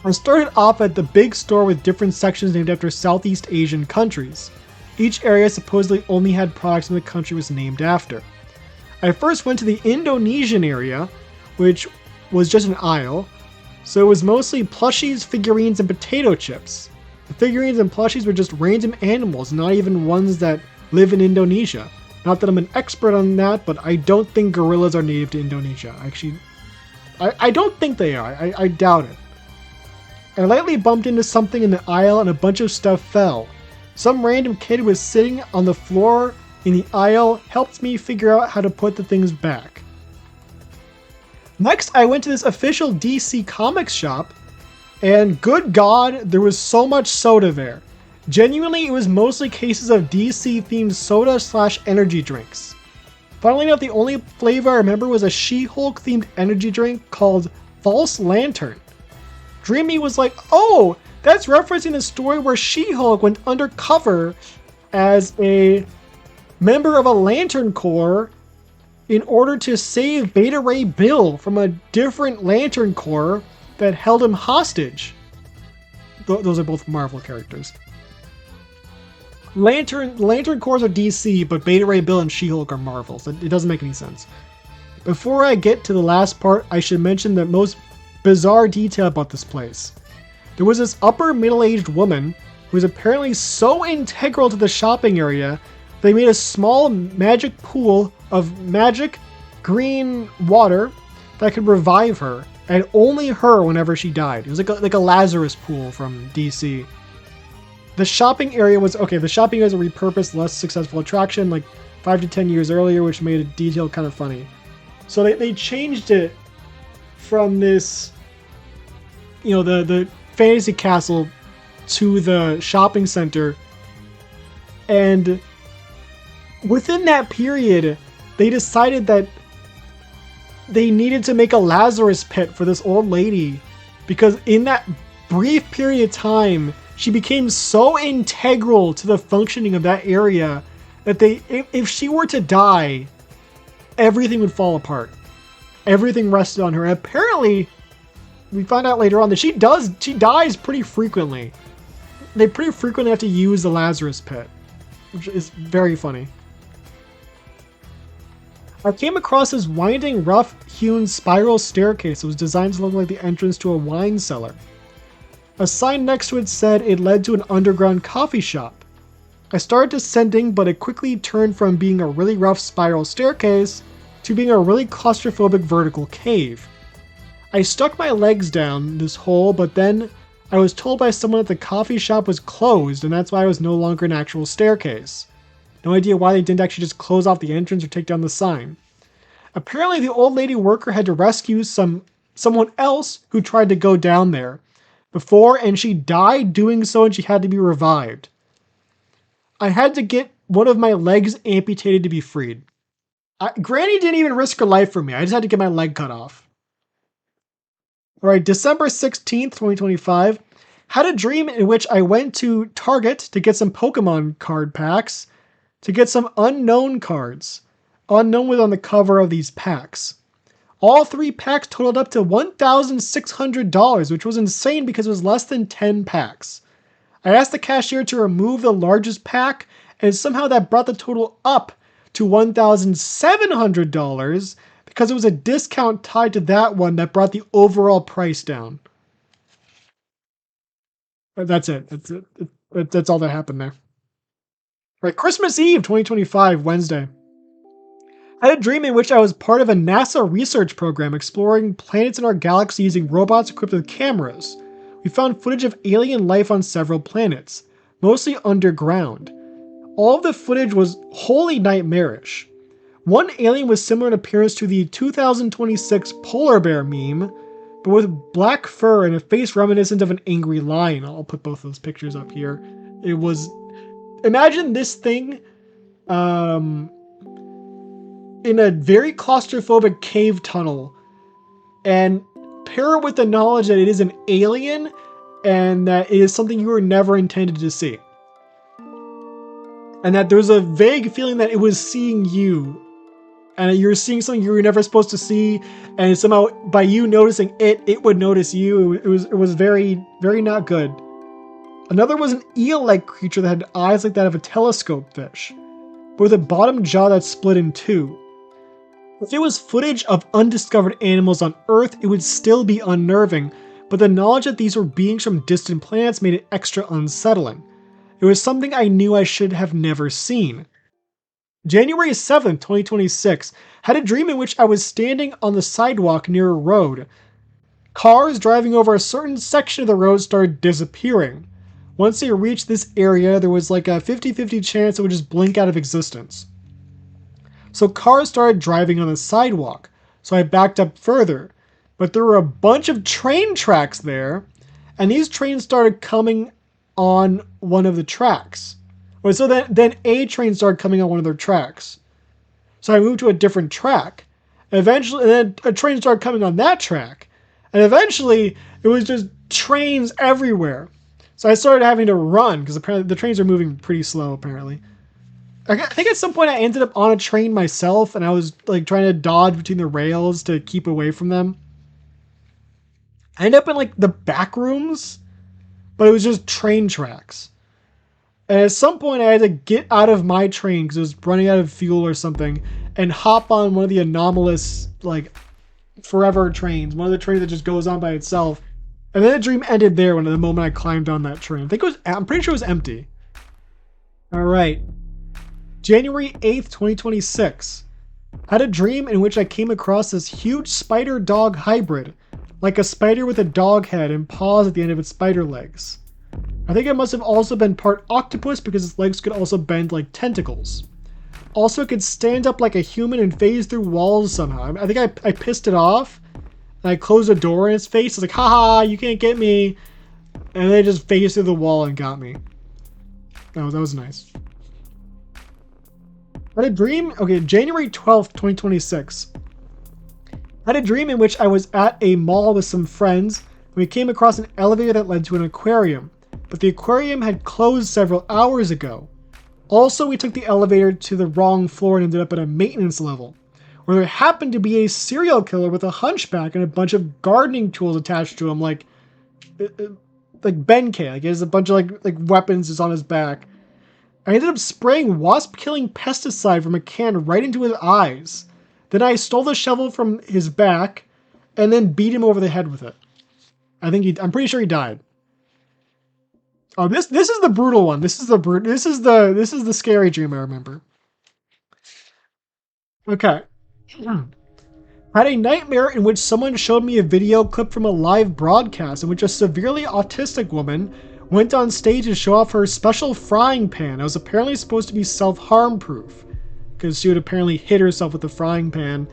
I started off at the big store with different sections named after Southeast Asian countries. Each area supposedly only had products in the country was named after. I first went to the Indonesian area, which was just an aisle, so it was mostly plushies, figurines, and potato chips. The figurines and plushies were just random animals, not even ones that live in Indonesia. Not that I'm an expert on that, but I don't think gorillas are native to Indonesia. Actually, I don't think they are. I doubt it. I lightly bumped into something in the aisle and a bunch of stuff fell. Some random kid was sitting on the floor in the aisle helped me figure out how to put the things back. Next, I went to this official DC Comics shop, and good God, there was so much soda there. Genuinely, it was mostly cases of DC-themed soda/energy drinks. Funnily enough, the only flavor I remember was a She-Hulk-themed energy drink called False Lantern. Dreamy was like, oh, that's referencing the story where She-Hulk went undercover as a member of a Lantern Corps in order to save Beta Ray Bill from a different Lantern Corps that held him hostage. Those are both Marvel characters. Lantern Corps are DC, but Beta Ray Bill and She-Hulk are Marvel, so it doesn't make any sense. Before I get to the last part, I should mention the most bizarre detail about this place. There was this upper middle-aged woman who was apparently so integral to the shopping area they made a small magic pool of magic green water that could revive her, and only her whenever she died. It was like a Lazarus pool from DC. The shopping area was okay. The shopping area was a repurposed, less successful attraction like 5 to 10 years earlier, which made the detail kind of funny. So they changed it from this, the fantasy castle to the shopping center, and within that period, they decided that they needed to make a Lazarus pit for this old lady because in that brief period of time, she became so integral to the functioning of that area that if she were to die, everything would fall apart. Everything rested on her. And apparently, we find out later on that she dies pretty frequently. They pretty frequently have to use the Lazarus pit, which is very funny. I came across this winding, rough-hewn spiral staircase that was designed to look like the entrance to a wine cellar. A sign next to it said it led to an underground coffee shop. I started descending, but it quickly turned from being a really rough spiral staircase to being a really claustrophobic vertical cave. I stuck my legs down this hole, but then I was told by someone that the coffee shop was closed, and that's why it was no longer an actual staircase. No idea why they didn't actually just close off the entrance or take down the sign. Apparently, the old lady worker had to rescue someone else who tried to go down there before, and she died doing so, and she had to be revived. I had to get one of my legs amputated to be freed. Granny didn't even risk her life for me. I just had to get my leg cut off. All right, December 16th, 2025. Had a dream in which I went to Target to get some Pokemon card packs, to get some unknown cards. unknown was on the cover of these packs. All 3 packs totaled up to $1,600, which was insane because it was less than 10 packs. I asked the cashier to remove the largest pack, and somehow that brought the total up to $1,700 because it was a discount tied to that one that brought the overall price down. That's it. That's all that happened there. Right, Christmas Eve 2025, Wednesday. I had a dream in which I was part of a NASA research program exploring planets in our galaxy using robots equipped with cameras. We found footage of alien life on several planets, mostly underground. All of the footage was wholly nightmarish. One alien was similar in appearance to the 2026 polar bear meme, but with black fur and a face reminiscent of an angry lion. I'll put both those pictures up here. It was... Imagine this thing in a very claustrophobic cave tunnel, and pair it with the knowledge that it is an alien and that it is something you were never intended to see. And that there's a vague feeling that it was seeing you, and you're seeing something you were never supposed to see, and somehow by you noticing it, it would notice you. It was very, very not good. Another was an eel-like creature that had eyes like that of a telescope fish, but with a bottom jaw that split in two. If it was footage of undiscovered animals on Earth, it would still be unnerving, but the knowledge that these were beings from distant planets made it extra unsettling. It was something I knew I should have never seen. January 7th, 2026, had a dream in which I was standing on the sidewalk near a road. Cars driving over a certain section of the road started disappearing. Once they reached this area, there was like a 50-50 chance it would just blink out of existence. So cars started driving on the sidewalk, so I backed up further. But there were a bunch of train tracks there, and these trains started coming on one of the tracks. So then a train started coming on one of their tracks. So I moved to a different track. And then a train started coming on that track. And eventually, it was just trains everywhere. So I started having to run, because apparently the trains are moving pretty slow, apparently. I think at some point I ended up on a train myself, and I was like trying to dodge between the rails to keep away from them. I ended up in like the back rooms, but it was just train tracks. And at some point I had to get out of my train because it was running out of fuel or something, and hop on one of the anomalous like forever trains, one of the trains that just goes on by itself. And then the dream ended there when the moment I climbed on that train. I'm pretty sure it was empty. All right. January 8th, 2026. Had a dream in which I came across this huge spider-dog hybrid, like a spider with a dog head and paws at the end of its spider legs. I think it must have also been part octopus because its legs could also bend like tentacles. Also, it could stand up like a human and phase through walls somehow. I think I pissed it off, and I closed the door in its face. I was like, haha, you can't get me. And they just phased through the wall and got me. That was nice. I had a dream, January 12th, 2026. I had a dream in which I was at a mall with some friends, and we came across an elevator that led to an aquarium, but the aquarium had closed several hours ago. Also, we took the elevator to the wrong floor and ended up at a maintenance level, where there happened to be a serial killer with a hunchback and a bunch of gardening tools attached to him, like Benkei, like he has a bunch of like weapons is on his back. I ended up spraying wasp-killing pesticide from a can right into his eyes. Then I stole the shovel from his back, and then beat him over the head with it. I'm pretty sure he died. Oh, this is the brutal one. This is the scary dream I remember. Okay. Had a nightmare in which someone showed me a video clip from a live broadcast in which a severely autistic woman went on stage to show off her special frying pan. It was apparently supposed to be self-harm proof, because she would apparently hit herself with the frying pan,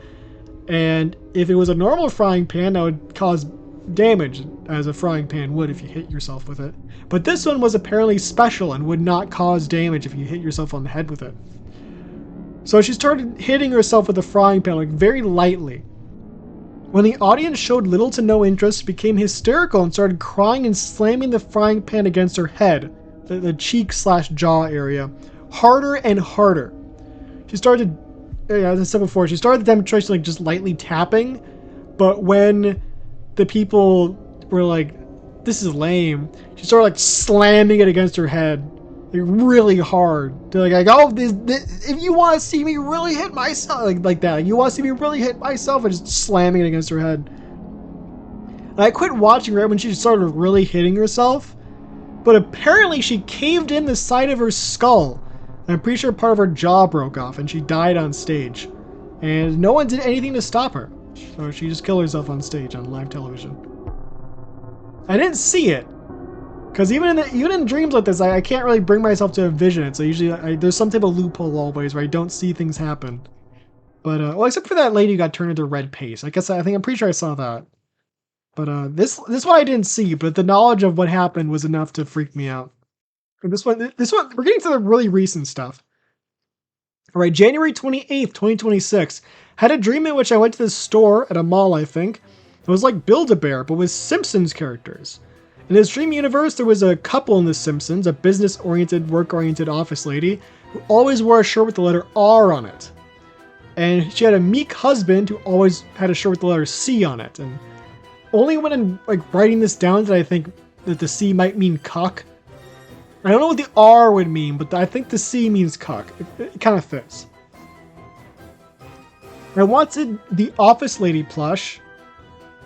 and if it was a normal frying pan, that would cause damage, as a frying pan would if you hit yourself with it. But this one was apparently special and would not cause damage if you hit yourself on the head with it. So she started hitting herself with the frying pan, like very lightly. When the audience showed little to no interest, she became hysterical and started crying and slamming the frying pan against her head, the cheek/jaw area, harder and harder. She started as I said before, she started the demonstration like just lightly tapping, but when the people were like, "This is lame," she started like slamming it against her head, like really hard. They're like, "Oh, if you want to see me really hit myself, like that, you want to see me really hit myself," and just slamming it against her head. And I quit watching right when she started really hitting herself, but apparently she caved in the side of her skull. And I'm pretty sure part of her jaw broke off and she died on stage. And no one did anything to stop her. So she just killed herself on stage on live television. I didn't see it. Because even in dreams like this, I can't really bring myself to envision it. So usually there's some type of loophole always where I don't see things happen. But, well, except for that lady who got turned into red paste. I'm pretty sure I saw that. But this one I didn't see, but the knowledge of what happened was enough to freak me out. This one, we're getting to the really recent stuff. All right, January 28th, 2026. Had a dream in which I went to this store at a mall, I think. It was like Build-A-Bear, but with Simpsons characters. In this dream universe, there was a couple in The Simpsons, a business-oriented, work-oriented office lady who always wore a shirt with the letter R on it. And she had a meek husband who always had a shirt with the letter C on it. And only when I'm like writing this down did I think that the C might mean cuck. I don't know what the R would mean, but I think the C means cuck. It kind of fits. I wanted the Office Lady plush.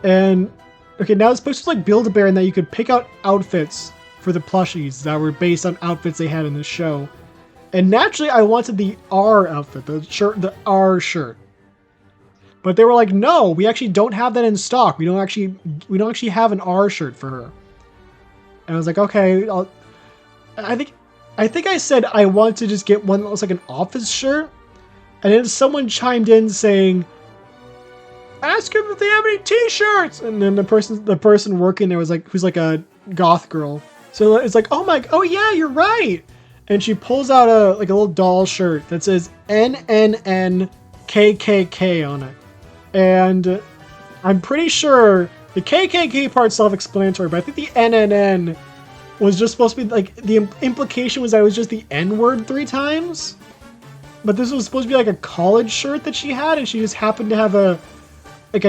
And, okay, now it's supposed to like Build-A-Bear in that you could pick out outfits for the plushies that were based on outfits they had in the show. And naturally, I wanted the R outfit, the R shirt. But they were like, no, we actually don't have that in stock. We don't actually have an R shirt for her. And I was like, okay, I think I said I want to just get one that looks like an office shirt. And then someone chimed in saying, ask them if they have any t-shirts. And then the person working there was like, who's like a goth girl. So it's like, oh yeah, you're right. And she pulls out a little doll shirt that says NNNKKK on it. And I'm pretty sure the KKK part's self-explanatory, but I think the NNN was just supposed to be like, the implication was that it was just the N word 3 times. But this was supposed to be like a college shirt that she had, and she just happened to have a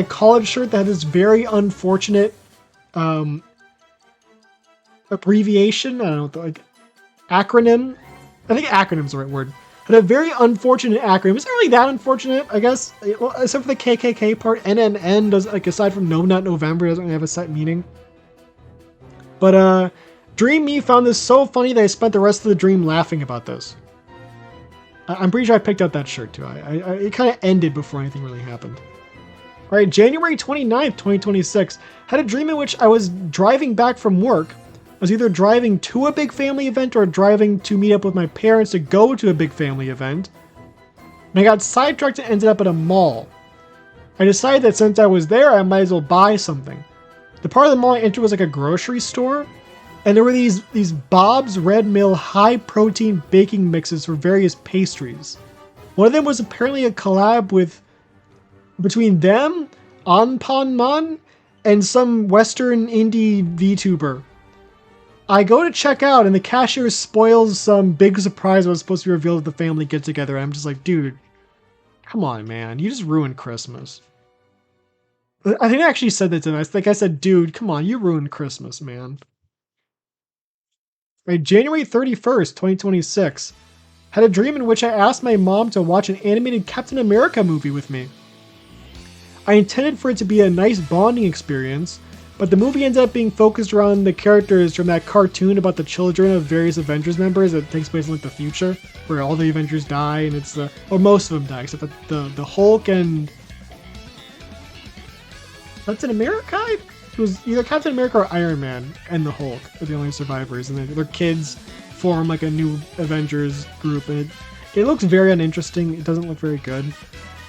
college shirt that had this very unfortunate abbreviation. I don't know, like acronym. I think acronym's the right word. Had a very unfortunate acronym. It's not really that unfortunate, I guess. Well, except for the KKK part. NNN does, like, aside from No Nut November, doesn't really have a set meaning. But Dream Me found this so funny that I spent the rest of the dream laughing about this. I'm pretty sure I picked out that shirt too. It kind of ended before anything really happened. All right, January 29th, 2026. Had a dream in which I was driving back from work. I was either driving to a big family event or driving to meet up with my parents to go to a big family event. And I got sidetracked and ended up at a mall. I decided that since I was there, I might as well buy something. The part of the mall I entered was like a grocery store. And there were these Bob's Red Mill high-protein baking mixes for various pastries. One of them was apparently a collab between them, Anpanman, and some Western indie VTuber. I go to check out, and the cashier spoils some big surprise that was supposed to be revealed at the family get-together. I'm just like, dude, come on, man. You just ruined Christmas. I think I actually said that to him. I think I said, dude, come on. You ruined Christmas, man. Right, January 31st, 2026. Had a dream in which I asked my mom to watch an animated Captain America movie with me. I intended for it to be a nice bonding experience, but the movie ended up being focused around the characters from that cartoon about the children of various Avengers members that takes place in like the future, where all the Avengers die, and it's or most of them die, except that the Hulk and Captain America? It was either Captain America or Iron Man and the Hulk are the only survivors, and their kids form like a new Avengers group, and it looks very uninteresting. It doesn't look very good.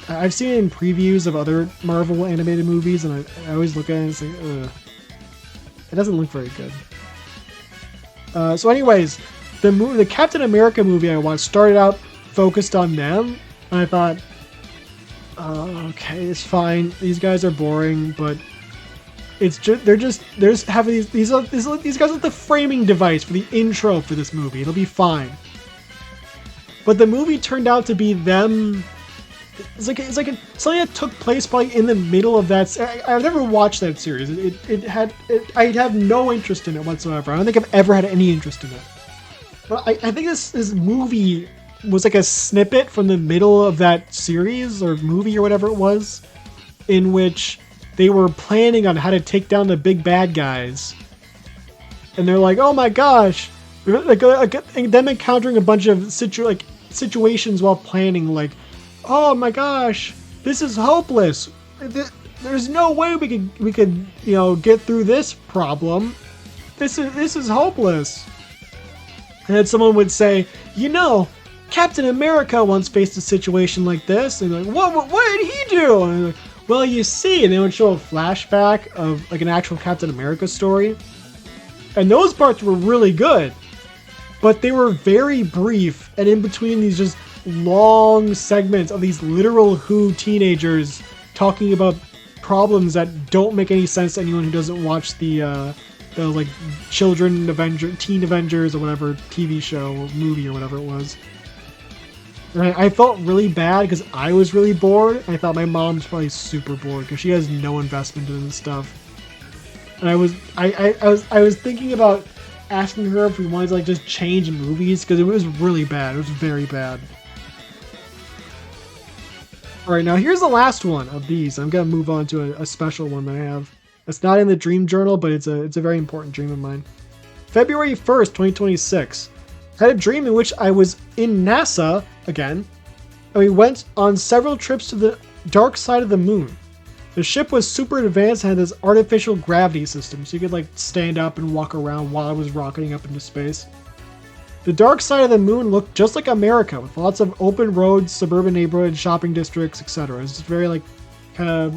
I've seen it in previews of other Marvel animated movies, and I always look at it and say, ugh. It doesn't look very good. So anyways, the Captain America movie I watched started out focused on them, and I thought, okay, it's fine. These guys are boring, but it's just they're just having these guys are the framing device for the intro for this movie. It'll be fine. But the movie turned out to be them something that took place probably in the middle of that. I've never watched that series. I have no interest in it whatsoever. I don't think I've ever had any interest in it. But I think this movie was like a snippet from the middle of that series or movie or whatever it was, in which they were planning on how to take down the big bad guys. And they're like, oh my gosh, like them encountering a bunch of situations while planning, like, oh my gosh, this is hopeless. There's no way we could get through this problem. This is hopeless. And then someone would say, Captain America once faced a situation like this. And like, what did he do? And like, well, you see, and they would show a flashback of like an actual Captain America story. And those parts were really good, but they were very brief, and in between these just long segments of these literal Who teenagers talking about problems that don't make any sense to anyone who doesn't watch the like Teen Avengers or whatever TV show or movie or whatever it was. And I felt really bad because I was really bored. I thought my mom's probably super bored because she has no investment in this stuff. And I was thinking about asking her if we wanted to like just change movies because it was really bad. It was very bad. All right, now here's the last one of these. I'm gonna move on to a special one that I have. It's not in the dream journal, but it's a very important dream of mine. February 1st, 2026. I had a dream in which I was in NASA again, and we went on several trips to the dark side of the moon. The ship was super advanced and had this artificial gravity system, so you could like stand up and walk around while it was rocketing up into space. The dark side of the moon looked just like America, with lots of open roads, suburban neighborhoods, shopping districts, etc. It's very like kind of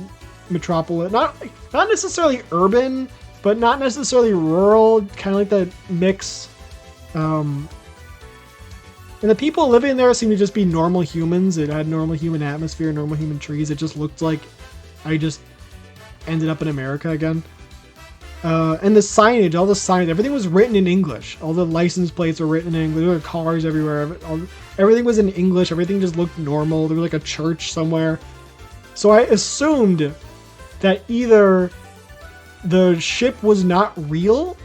metropolis, not necessarily urban, but not necessarily rural, kind of like that mix. And the people living there seemed to just be normal humans. It had normal human atmosphere, normal human trees. It just looked like I just ended up in America again. And the signage, everything was written in English. All the license plates were written in English. There were cars everywhere. Everything was in English. Everything just looked normal. There was like a church somewhere. So I assumed that either the ship was not real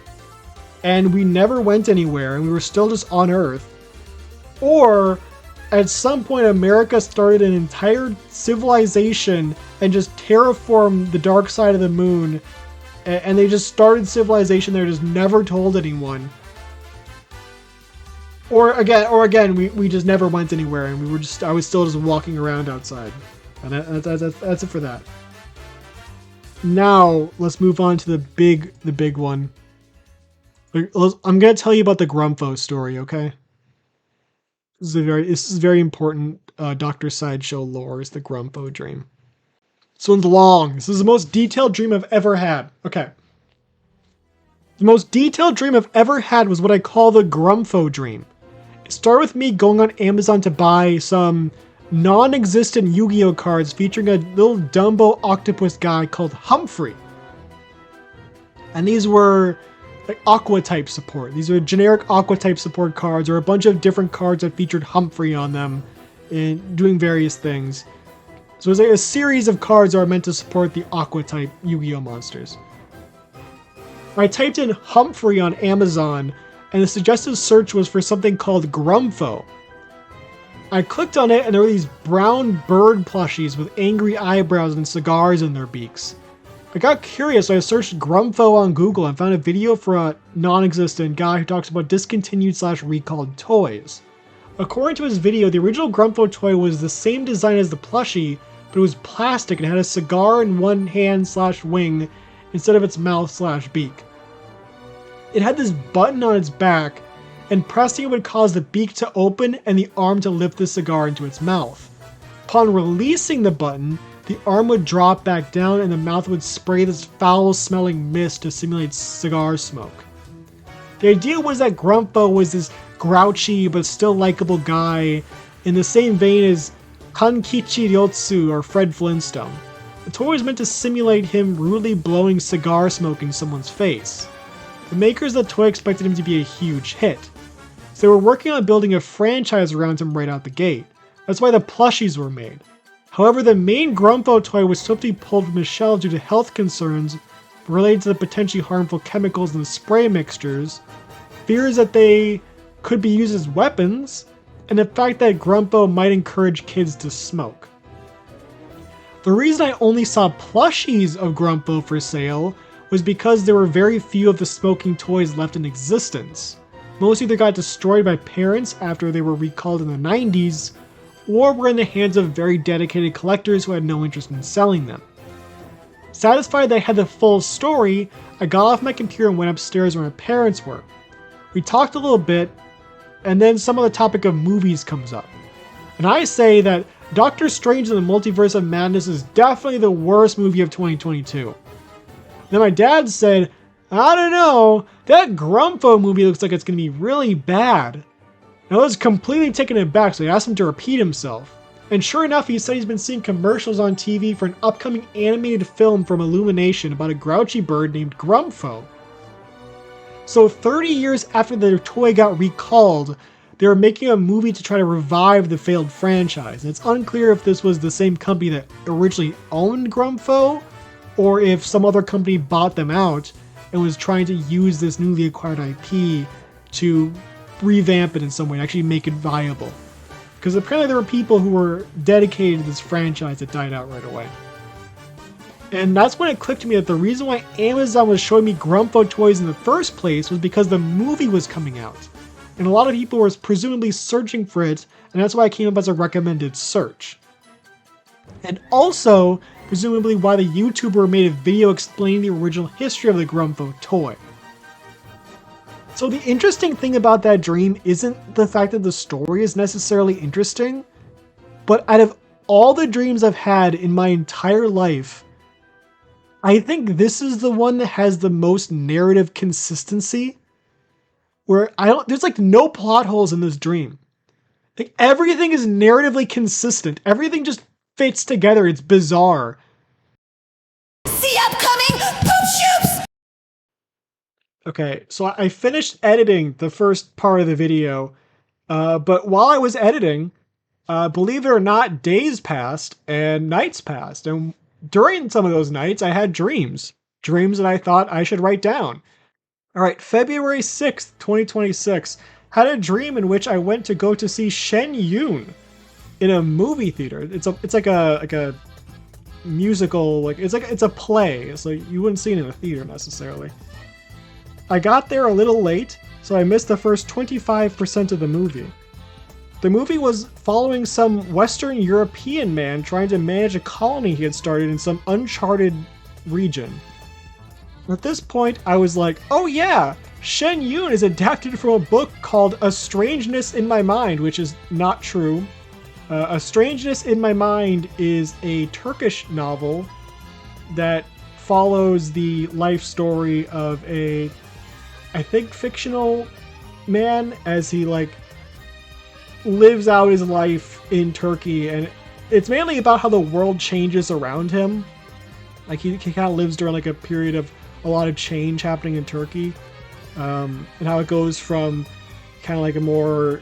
and we never went anywhere and we were still just on Earth, or at some point America started an entire civilization and just terraformed the dark side of the moon, and they just started civilization there, just never told anyone. Or again, we just never went anywhere and I was still just walking around outside. And that's it for that. Now let's move on to the big one. I'm gonna tell you about the Grumpho story, okay? This is very important. Dr. Sideshow lore is the Grumpho dream. This one's long. This is the most detailed dream I've ever had. Okay. The most detailed dream I've ever had was what I call the Grumpho dream. It started with me going on Amazon to buy some non-existent Yu-Gi-Oh cards featuring a little Dumbo octopus guy called Humphrey. And these were like Aqua type support. These are generic Aqua type support cards, or a bunch of different cards that featured Humphrey on them and doing various things. So it's like a series of cards that are meant to support the Aqua type Yu-Gi-Oh monsters. I typed in Humphrey on Amazon, and the suggested search was for something called Grumpho. I clicked on it, and there were these brown bird plushies with angry eyebrows and cigars in their beaks. I got curious, so I searched Grumpho on Google and found a video for a non-existent guy who talks about discontinued/recalled toys. According to his video, the original Grumpho toy was the same design as the plushie, but it was plastic and had a cigar in one hand/wing instead of its mouth/beak. It had this button on its back, and pressing it would cause the beak to open and the arm to lift the cigar into its mouth. Upon releasing the button, the arm would drop back down and the mouth would spray this foul-smelling mist to simulate cigar smoke. The idea was that Grumpho was this grouchy but still likable guy in the same vein as Kankichi Ryotsu or Fred Flintstone. The toy was meant to simulate him rudely blowing cigar smoke in someone's face. The makers of the toy expected him to be a huge hit, so they were working on building a franchise around him right out the gate. That's why the plushies were made. However, the main Grumpho toy was swiftly pulled from the shelves due to health concerns related to the potentially harmful chemicals in the spray mixtures, fears that they could be used as weapons, and the fact that Grumpho might encourage kids to smoke. The reason I only saw plushies of Grumpho for sale was because there were very few of the smoking toys left in existence. Most either got destroyed by parents after they were recalled in the 90s, or were in the hands of very dedicated collectors who had no interest in selling them. Satisfied that I had the full story, I got off my computer and went upstairs where my parents were. We talked a little bit, and then some of the topic of movies comes up. And I say that Doctor Strange in the Multiverse of Madness is definitely the worst movie of 2022. Then my dad said, I don't know, that Grumpho movie looks like it's going to be really bad. And I was completely taken aback, so I asked him to repeat himself. And sure enough, he said he's been seeing commercials on TV for an upcoming animated film from Illumination about a grouchy bird named Grumpho. So 30 years after the toy got recalled, they were making a movie to try to revive the failed franchise. And it's unclear if this was the same company that originally owned Grumpho, or if some other company bought them out and was trying to use this newly acquired IP to revamp it in some way, actually make it viable. Because apparently there were people who were dedicated to this franchise that died out right away. And that's when it clicked to me that the reason why Amazon was showing me Grumpho toys in the first place was because the movie was coming out. And a lot of people were presumably searching for it, and that's why it came up as a recommended search. And also, presumably why the YouTuber made a video explaining the original history of the Grumpho toy. So the interesting thing about that dream isn't the fact that the story is necessarily interesting, but out of all the dreams I've had in my entire life, I think this is the one that has the most narrative consistency, where there's like no plot holes in this dream. Like everything is narratively consistent. Everything just fits together. It's bizarre. See upcoming poop shoots! Okay, so I finished editing the first part of the video, but while I was editing, believe it or not, days passed and nights passed. And during some of those nights, I had dreams that I thought I should write down. All right, February 6th, 2026, had a dream in which I went to go to see Shen Yun in a movie theater. It's like a musical, it's a play, so you wouldn't see it in a theater necessarily. I got there a little late, so I missed the first 25% of the movie. The movie was following some Western European man trying to manage a colony he had started in some uncharted region. At this point, I was like, oh yeah, Shen Yun is adapted from a book called A Strangeness in My Mind, which is not true. A Strangeness in My Mind is a Turkish novel that follows the life story of a, I think, fictional man as he lives out his life in Turkey, and it's mainly about how the world changes around him. Like he kind of lives during a period of a lot of change happening in Turkey, and how it goes from kind of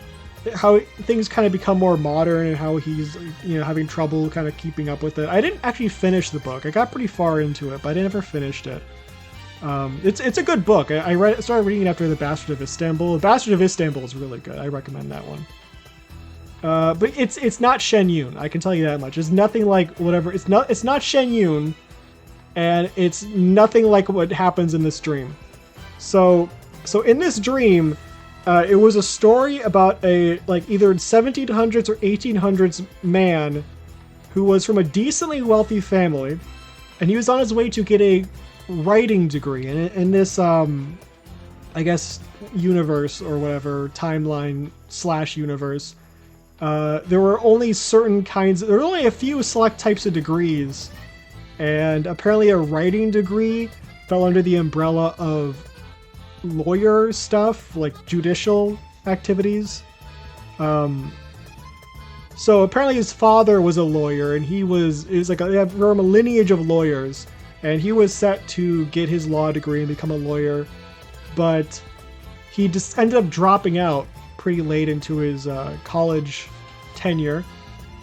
how things kind of become more modern, and how he's having trouble kind of keeping up with it. I didn't actually finish the book. I got pretty far into it, but I never finished it. It's a good book. I started reading it after The Bastard of Istanbul. The Bastard of Istanbul is really good. I recommend that one. But it's not Shen Yun. I can tell you that much. It's nothing like whatever. It's not Shen Yun, and it's nothing like what happens in this dream. So in this dream, it was a story about a either 1700s or 1800s man who was from a decently wealthy family, and he was on his way to get a writing degree in this I guess universe or whatever timeline / universe. There were only there were only a few select types of degrees, and apparently a writing degree fell under the umbrella of lawyer stuff, like judicial activities. So apparently his father was a lawyer, and they have a lineage of lawyers, and he was set to get his law degree and become a lawyer, but he just ended up dropping out pretty late into his college tenure,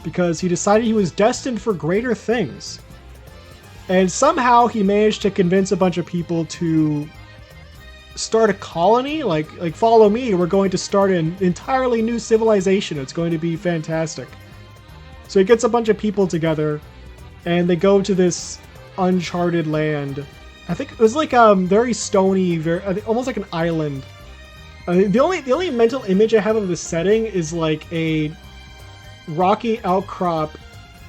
because he decided he was destined for greater things. And somehow he managed to convince a bunch of people to start a colony, like follow me, we're going to start an entirely new civilization. It's going to be fantastic. So he gets a bunch of people together and they go to this uncharted land. I think it was like very stony, almost like an island. The only mental image I have of the setting is like a rocky outcrop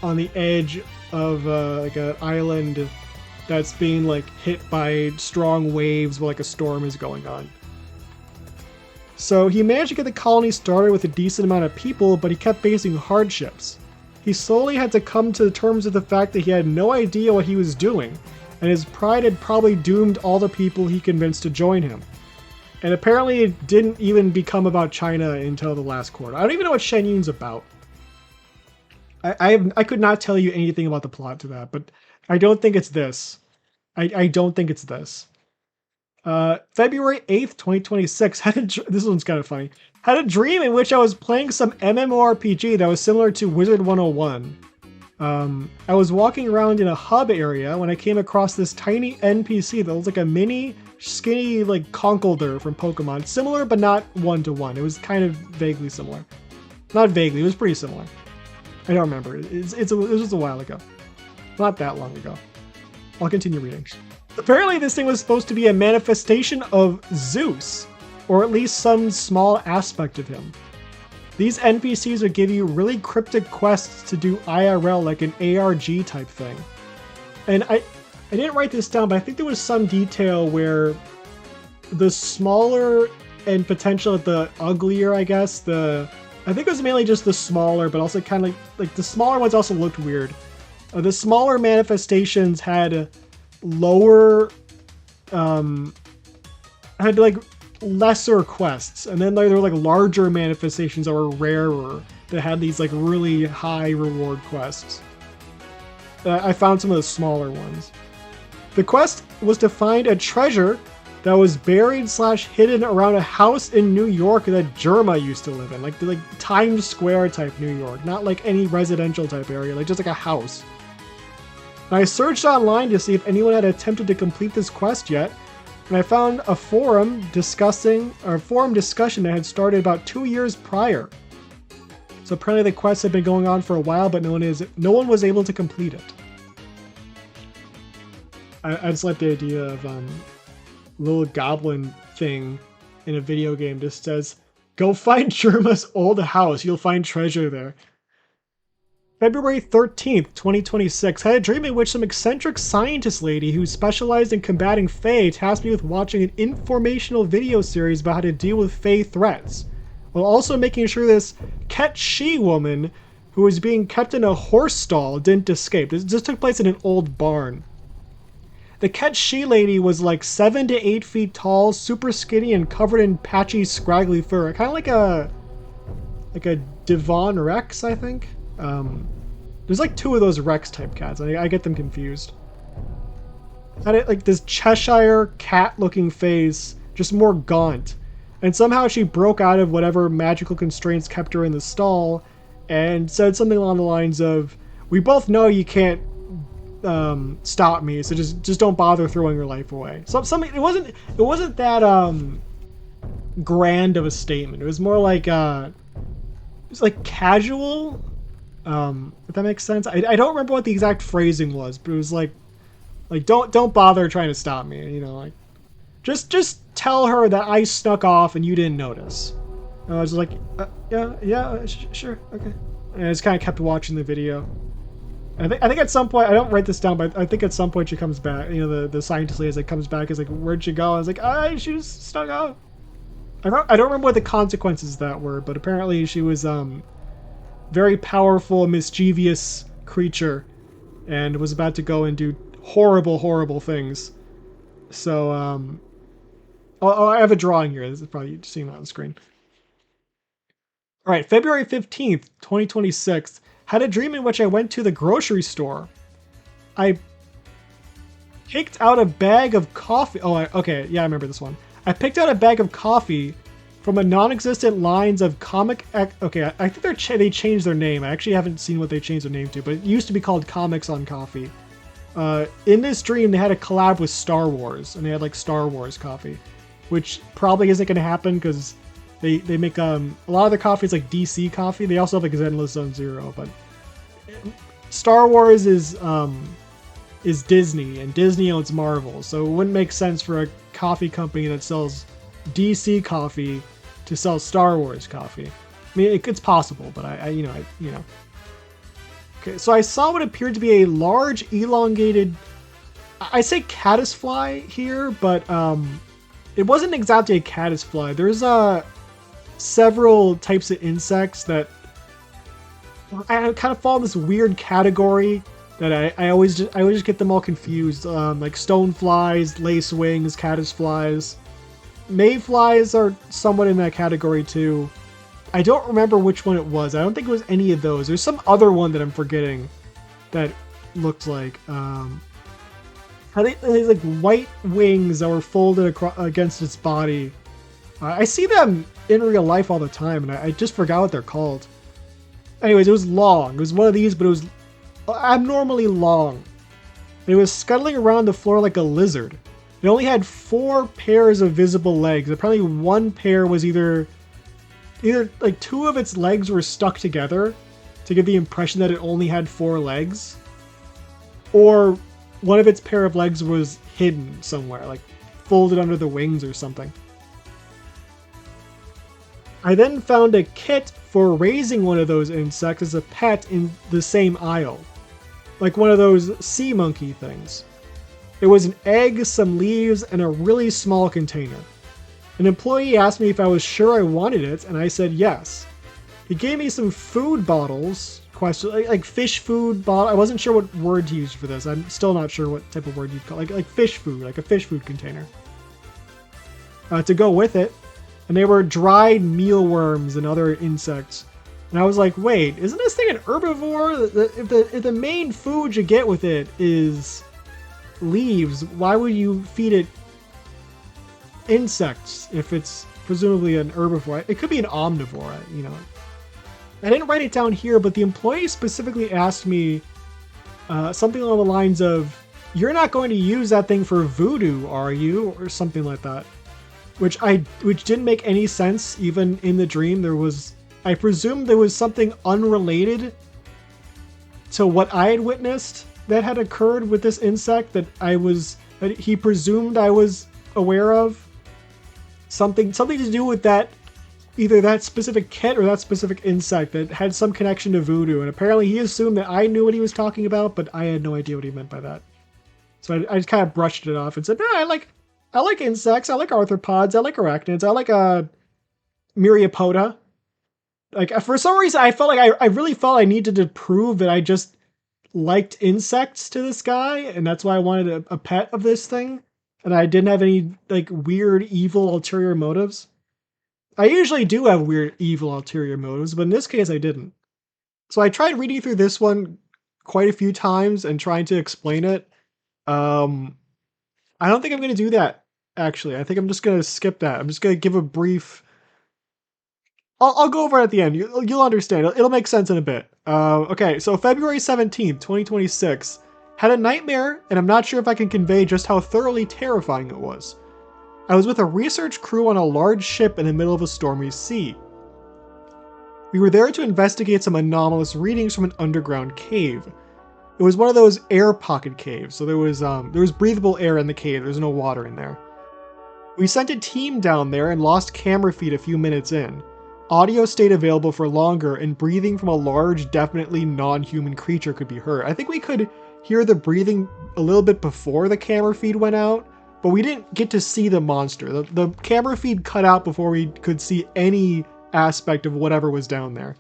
on the edge of like an island that's being like hit by strong waves while like a storm is going on. So he managed to get the colony started with a decent amount of people, but he kept facing hardships. He slowly had to come to terms with the fact that he had no idea what he was doing, and his pride had probably doomed all the people he convinced to join him. And apparently it didn't even become about China until the last quarter. I don't even know what Shen Yun's about. I could not tell you anything about the plot to that, but I don't think it's this. I don't think it's this. February 8th, 2026. This one's kind of funny. Had a dream in which I was playing some MMORPG that was similar to Wizard 101. I was walking around in a hub area when I came across this tiny NPC that was like a mini, skinny, like Conkeldurr from Pokemon. Similar, but not one-to-one. It was kind of vaguely similar. Not vaguely, it was pretty similar. I don't remember. It was a while ago. Not that long ago. I'll continue reading. Apparently this thing was supposed to be a manifestation of Zeus, or at least some small aspect of him. These NPCs would give you really cryptic quests to do IRL, like an ARG type thing. And I didn't write this down, but I think there was some detail where the smaller and potentially the uglier, I guess, I think it was mainly just the smaller, but also kind of like the smaller ones also looked weird. The smaller manifestations had lower, had like lesser quests, and then there were like larger manifestations that were rarer that had these like really high reward quests. I found some of the smaller ones. The quest was to find a treasure that was buried / hidden around a house in New York that Germa used to live in, like Times Square type New York, not like any residential type area, like just like a house. And I searched online to see if anyone had attempted to complete this quest yet, and I found a forum discussion that had started about 2 years prior. So apparently the quest had been going on for a while, but no one was able to complete it. I just like the idea of little goblin thing in a video game just says, "Go find Germa's old house. You'll find treasure there." February 13th, 2026. Had a dream in which some eccentric scientist lady who specialized in combating Fae tasked me with watching an informational video series about how to deal with Fae threats, while also making sure this Ket Shi woman who was being kept in a horse stall didn't escape. This took place in an old barn. The Ket Shi lady was like 7 to 8 feet tall, super skinny, and covered in patchy, scraggly fur. Kind of like a Devon Rex, I think. There's like 2 of those Rex type cats. I get them confused. Had it like this Cheshire cat-looking face, just more gaunt. And somehow she broke out of whatever magical constraints kept her in the stall, and said something along the lines of, "We both know you can't stop me, so just don't bother throwing your life away." So something it wasn't that grand of a statement. It was more like it was like casual, if that makes sense. I don't remember what the exact phrasing was, but it was like don't bother trying to stop me, you know, like just tell her that I snuck off and you didn't notice. And I was like, yeah, sure, okay. And I just kind of kept watching the video. I think at some point, I don't write this down, but I think at some point she comes back. You know, the scientist lady comes back, is like, "Where'd she go?" I was like, she just snuck out. I don't remember what the consequences of that were, but apparently she was very powerful, mischievous creature, and was about to go and do horrible things. So I have a drawing here. This is probably seeing that on the screen. All right, February 15th, 2026. Had a dream in which I went to the grocery store. I picked out a bag of coffee. Okay, yeah, I remember this one. I picked out a bag of coffee from a non-existent lines of okay, I think they changed their name. I actually haven't seen what they changed their name to, but it used to be called Comics on Coffee. In this dream, they had a collab with Star Wars, and they had like Star Wars coffee, which probably isn't going to happen because they make a lot of their coffee is like DC coffee. They also have like Zenless Zone Zero, but Star Wars is Disney, and Disney owns Marvel, so it wouldn't make sense for a coffee company that sells DC coffee to sell Star Wars coffee. I mean, it's possible, but I you know. Okay, so I saw what appeared to be a large, elongated, I say caddisfly here, but it wasn't exactly a caddisfly. There's several types of insects that I kind of fall in this weird category that I always just get them all confused. Like stoneflies, lacewings, caddisflies. Mayflies are somewhat in that category too. I don't remember which one it was. I don't think it was any of those. There's some other one that I'm forgetting that looked like these like white wings that were folded against its body. I see them in real life all the time, and I just forgot what they're called. Anyways, it was long. It was one of these, but it was abnormally long. It was scuttling around the floor like a lizard. It only had 4 pairs of visible legs. Apparently one pair was either like 2 of its legs were stuck together to give the impression that it only had 4 legs, or one of its pair of legs was hidden somewhere, like folded under the wings or something. I then found a kit for raising one of those insects as a pet in the same aisle, like one of those sea monkey things. It was an egg, some leaves, and a really small container. An employee asked me if I was sure I wanted it, and I said yes. He gave me some food bottles, like fish food bottle. I wasn't sure what word to use for this. I'm still not sure what type of word you'd call like fish food, like a fish food container. To go with it, and they were dried mealworms and other insects. And I was like, wait, isn't this thing an herbivore? If the main food you get with it is leaves, why would you feed it insects if it's presumably an herbivore? It could be an omnivore, you know. I didn't write it down here, but the employee specifically asked me something along the lines of, "You're not going to use that thing for voodoo, are you?" or something like that. Which didn't make any sense. Even in the dream, I presumed there was something unrelated to what I had witnessed that had occurred with this insect that he presumed I was aware of. Something to do with that, either that specific kit or that specific insect that had some connection to voodoo. And apparently he assumed that I knew what he was talking about, but I had no idea what he meant by that. So I just kind of brushed it off and said, "No, I like insects. I like arthropods. I like arachnids. I like myriapoda." Like, for some reason, I felt like I really felt I needed to prove that I just liked insects to this guy, and that's why I wanted a pet of this thing, and I didn't have any like weird evil ulterior motives. I usually do have weird evil ulterior motives, but in this case I didn't. So I tried reading through this one quite a few times and trying to explain it. I don't think I'm going to do that, actually. I think I'm just going to skip that. I'm just going to give a brief... I'll go over it at the end. You'll understand. It'll make sense in a bit. Okay, so February 17th, 2026. Had a nightmare, and I'm not sure if I can convey just how thoroughly terrifying it was. I was with a research crew on a large ship in the middle of a stormy sea. We were there to investigate some anomalous readings from an underground cave. It was one of those air pocket caves, so there was breathable air in the cave. There's no water in there. We sent a team down there and lost camera feed a few minutes in. Audio stayed available for longer, and breathing from a large, definitely non-human creature could be heard. I think we could hear the breathing a little bit before the camera feed went out, but we didn't get to see the monster. The camera feed cut out before we could see any aspect of whatever was down there.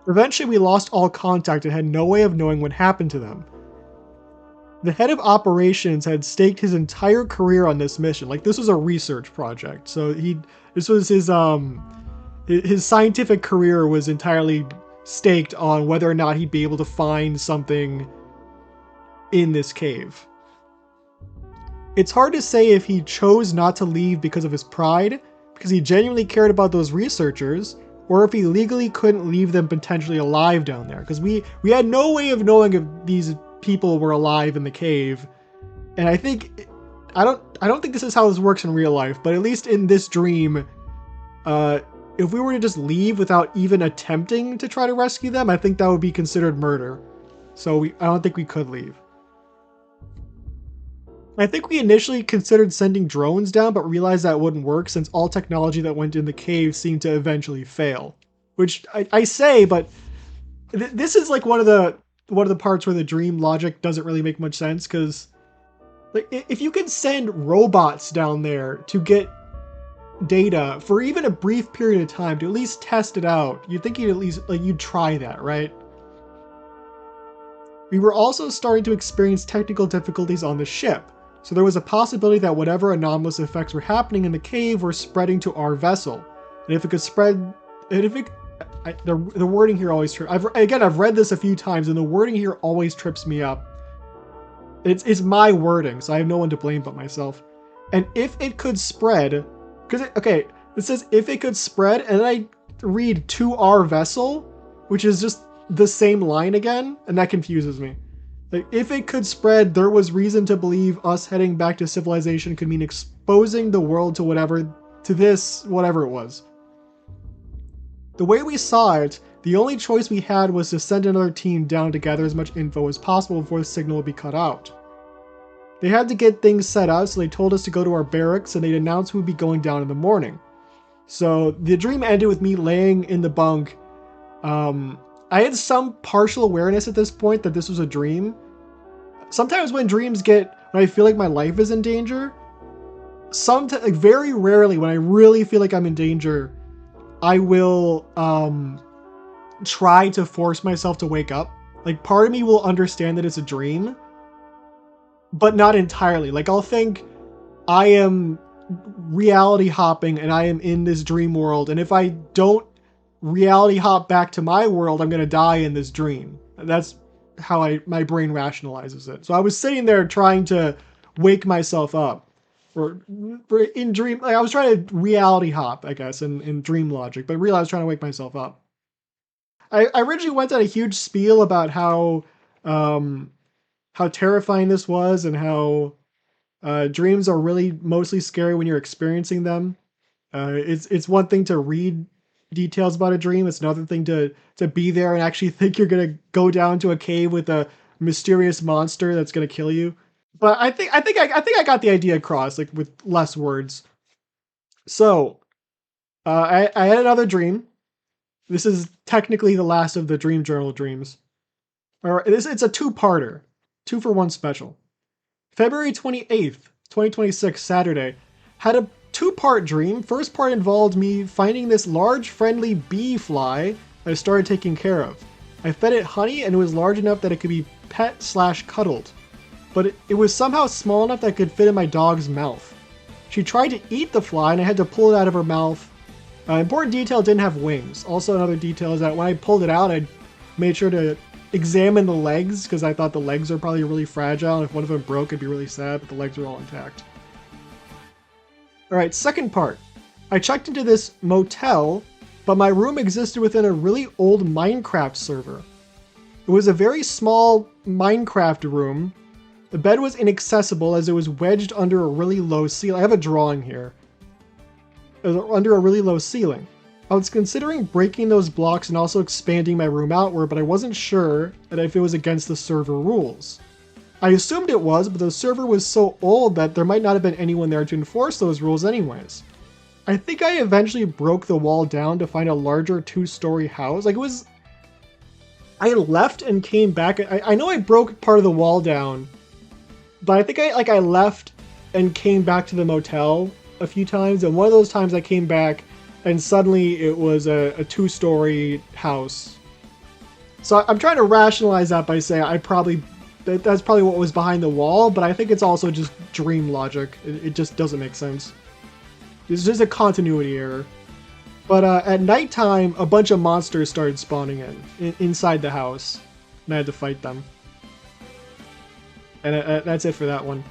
Eventually, we lost all contact and had no way of knowing what happened to them. The head of operations had staked his entire career on this mission. Like, this was a research project. So this was his scientific career was entirely staked on whether or not he'd be able to find something in this cave. It's hard to say if he chose not to leave because of his pride, because he genuinely cared about those researchers, or if he legally couldn't leave them potentially alive down there. Because we had no way of knowing if these people were alive in the cave. And I think, I don't think this is how this works in real life, but at least in this dream, if we were to just leave without even attempting to try to rescue them, I think that would be considered murder. So I don't think we could leave. I think we initially considered sending drones down, but realized that wouldn't work since all technology that went in the cave seemed to eventually fail. Which I say, but this is like one of the parts where the dream logic doesn't really make much sense, because like if you can send robots down there to get data for even a brief period of time to at least test it out, you'd think you'd at least you'd try that, right? We were also starting to experience technical difficulties on the ship. So there was a possibility that whatever anomalous effects were happening in the cave were spreading to our vessel. And if it could spread, and if it, the wording here always trips. I've read this a few times and the wording here always trips me up. It's my wording, so I have no one to blame but myself. And if it could spread, it says if it could spread, and then I read to our vessel, which is just the same line again, and that confuses me. Like, if it could spread, there was reason to believe us heading back to civilization could mean exposing the world to whatever it was. The way we saw it, the only choice we had was to send another team down to gather as much info as possible before the signal would be cut out. They had to get things set up, so they told us to go to our barracks and they'd announce we'd be going down in the morning. So the dream ended with me laying in the bunk. I had some partial awareness at this point that this was a dream. Sometimes when I feel like my life is in danger, very rarely when I really feel like I'm in danger, I will try to force myself to wake up. Like, part of me will understand that it's a dream, but not entirely. Like, I'll think I am reality hopping and I am in this dream world, and if I don't reality hop back to my world, I'm gonna die in this dream. That's how my brain rationalizes it. So I was sitting there trying to wake myself up, or in dream, like I was trying to reality hop, I guess, in dream logic, but really I was trying to wake myself up. I originally went on a huge spiel about how terrifying this was and how dreams are really mostly scary when you're experiencing them. It's one thing to read details about a dream. It's another thing to be there and actually think you're gonna go down to a cave with a mysterious monster that's gonna kill you. But I think I got the idea across, like, with less words. So I had another dream. This is technically the last of the dream journal dreams. It's a two-parter, 2-for-1 special. February 28th, 2026, Saturday, had a two-part dream. First part involved me finding this large friendly bee fly I started taking care of. I fed it honey and it was large enough that it could be pet/cuddled, but it was somehow small enough that it could fit in my dog's mouth. She tried to eat the fly and I had to pull it out of her mouth. Important detail, it didn't have wings. Also, another detail is that when I pulled it out, I made sure to examine the legs because I thought the legs are probably really fragile, and if one of them broke, it'd be really sad, but the legs were all intact. Alright, second part. I checked into this motel, but my room existed within a really old Minecraft server. It was a very small Minecraft room. The bed was inaccessible as it was wedged under a really low ceiling. I have a drawing here. Under a really low ceiling. I was considering breaking those blocks and also expanding my room outward, but I wasn't sure that if it was against the server rules. I assumed it was, but the server was so old that there might not have been anyone there to enforce those rules anyways. I think I eventually broke the wall down to find a larger 2-story house. I left and came back. I know I broke part of the wall down, but I think I left and came back to the motel a few times, and one of those times I came back and suddenly it was a 2-story house. So I'm trying to rationalize that by saying that's probably what was behind the wall, but I think it's also just dream logic. It just doesn't make sense. It's just a continuity error. But at nighttime, a bunch of monsters started spawning inside the house, and I had to fight them. And that's it for that one.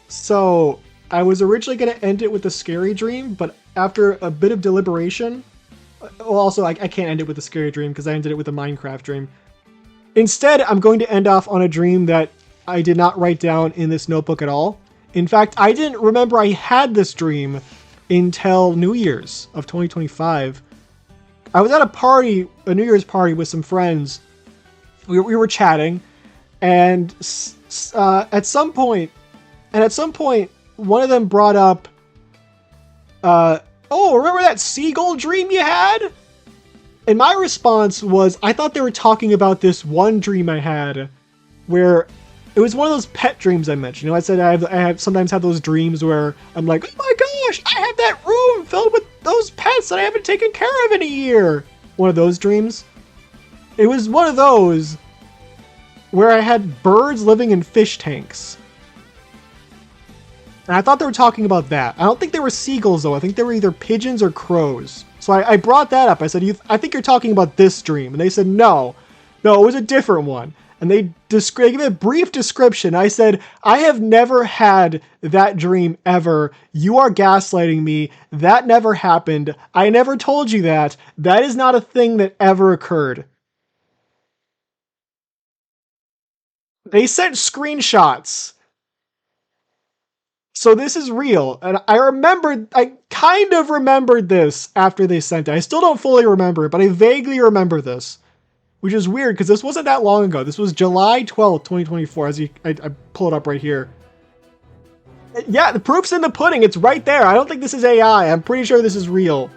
So I was originally going to end it with a scary dream, but after a bit of deliberation, well, also I can't end it with a scary dream because I ended it with a Minecraft dream. Instead, I'm going to end off on a dream that I did not write down in this notebook at all. In fact, I didn't remember I had this dream until New Year's of 2025. I was at a party, a New Year's party with some friends. We were chatting, and at some point, one of them brought up, oh, remember that seagull dream you had? And my response was, I thought they were talking about this one dream I had, where it was one of those pet dreams I mentioned. You know, I said I sometimes have those dreams where I'm like, oh my gosh, I have that room filled with those pets that I haven't taken care of in a year. One of those dreams. It was one of those where I had birds living in fish tanks. And I thought they were talking about that. I don't think they were seagulls, though. I think they were either pigeons or crows. So I brought that up. I said, I think you're talking about this dream. And they said, no, it was a different one. And they gave a brief description. I said, I have never had that dream ever. You are gaslighting me. That never happened. I never told you that. That is not a thing that ever occurred. They sent screenshots. So this is real. And I kind of remembered this after they sent it. I still don't fully remember it, but I vaguely remember this. Which is weird, because this wasn't that long ago. This was July 12th, 2024, as I pull it up right here. Yeah, the proof's in the pudding. It's right there. I don't think this is AI. I'm pretty sure this is real.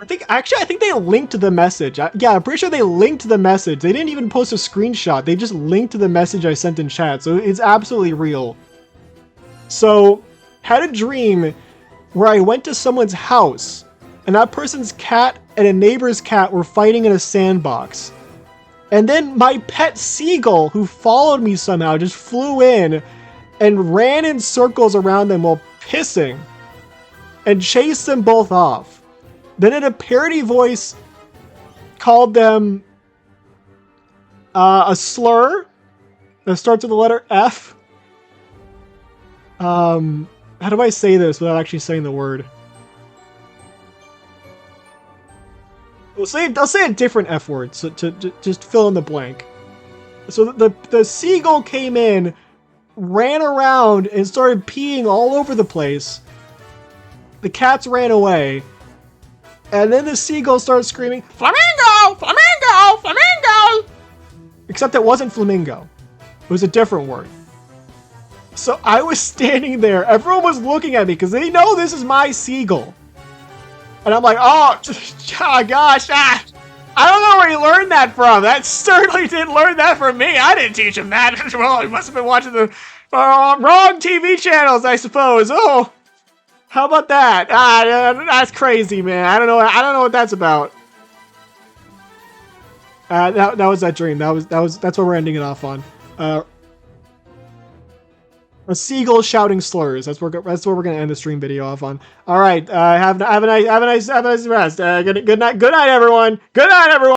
I think they linked to the message. Yeah, I'm pretty sure they linked to the message. They didn't even post a screenshot. They just linked to the message I sent in chat. So it's absolutely real. So, had a dream where I went to someone's house, and that person's cat and a neighbor's cat were fighting in a sandbox. And then my pet seagull, who followed me somehow, just flew in and ran in circles around them while pissing and chased them both off. Then in a parody voice called them a slur that starts with the letter F. How do I say this without actually saying the word? I'll say a different F word so to just fill in the blank. So the seagull came in, ran around, and started peeing all over the place. The cats ran away. And then the seagull started screaming, "Flamingo! Flamingo! Flamingo!" Except it wasn't flamingo. It was a different word. So I was standing there. Everyone was looking at me because they know this is my seagull. And I'm like, oh gosh, I don't know where he learned that from. That certainly didn't learn that from me. I didn't teach him that. Well, he must have been watching the wrong TV channels, I suppose. Oh, how about that? That's crazy, man. I don't know what that's about. That was that dream. That's what we're ending it off on. A seagull shouting slurs. That's what we're gonna end the stream video off on. All right. Have a nice rest. Good night, everyone. Good night, everyone.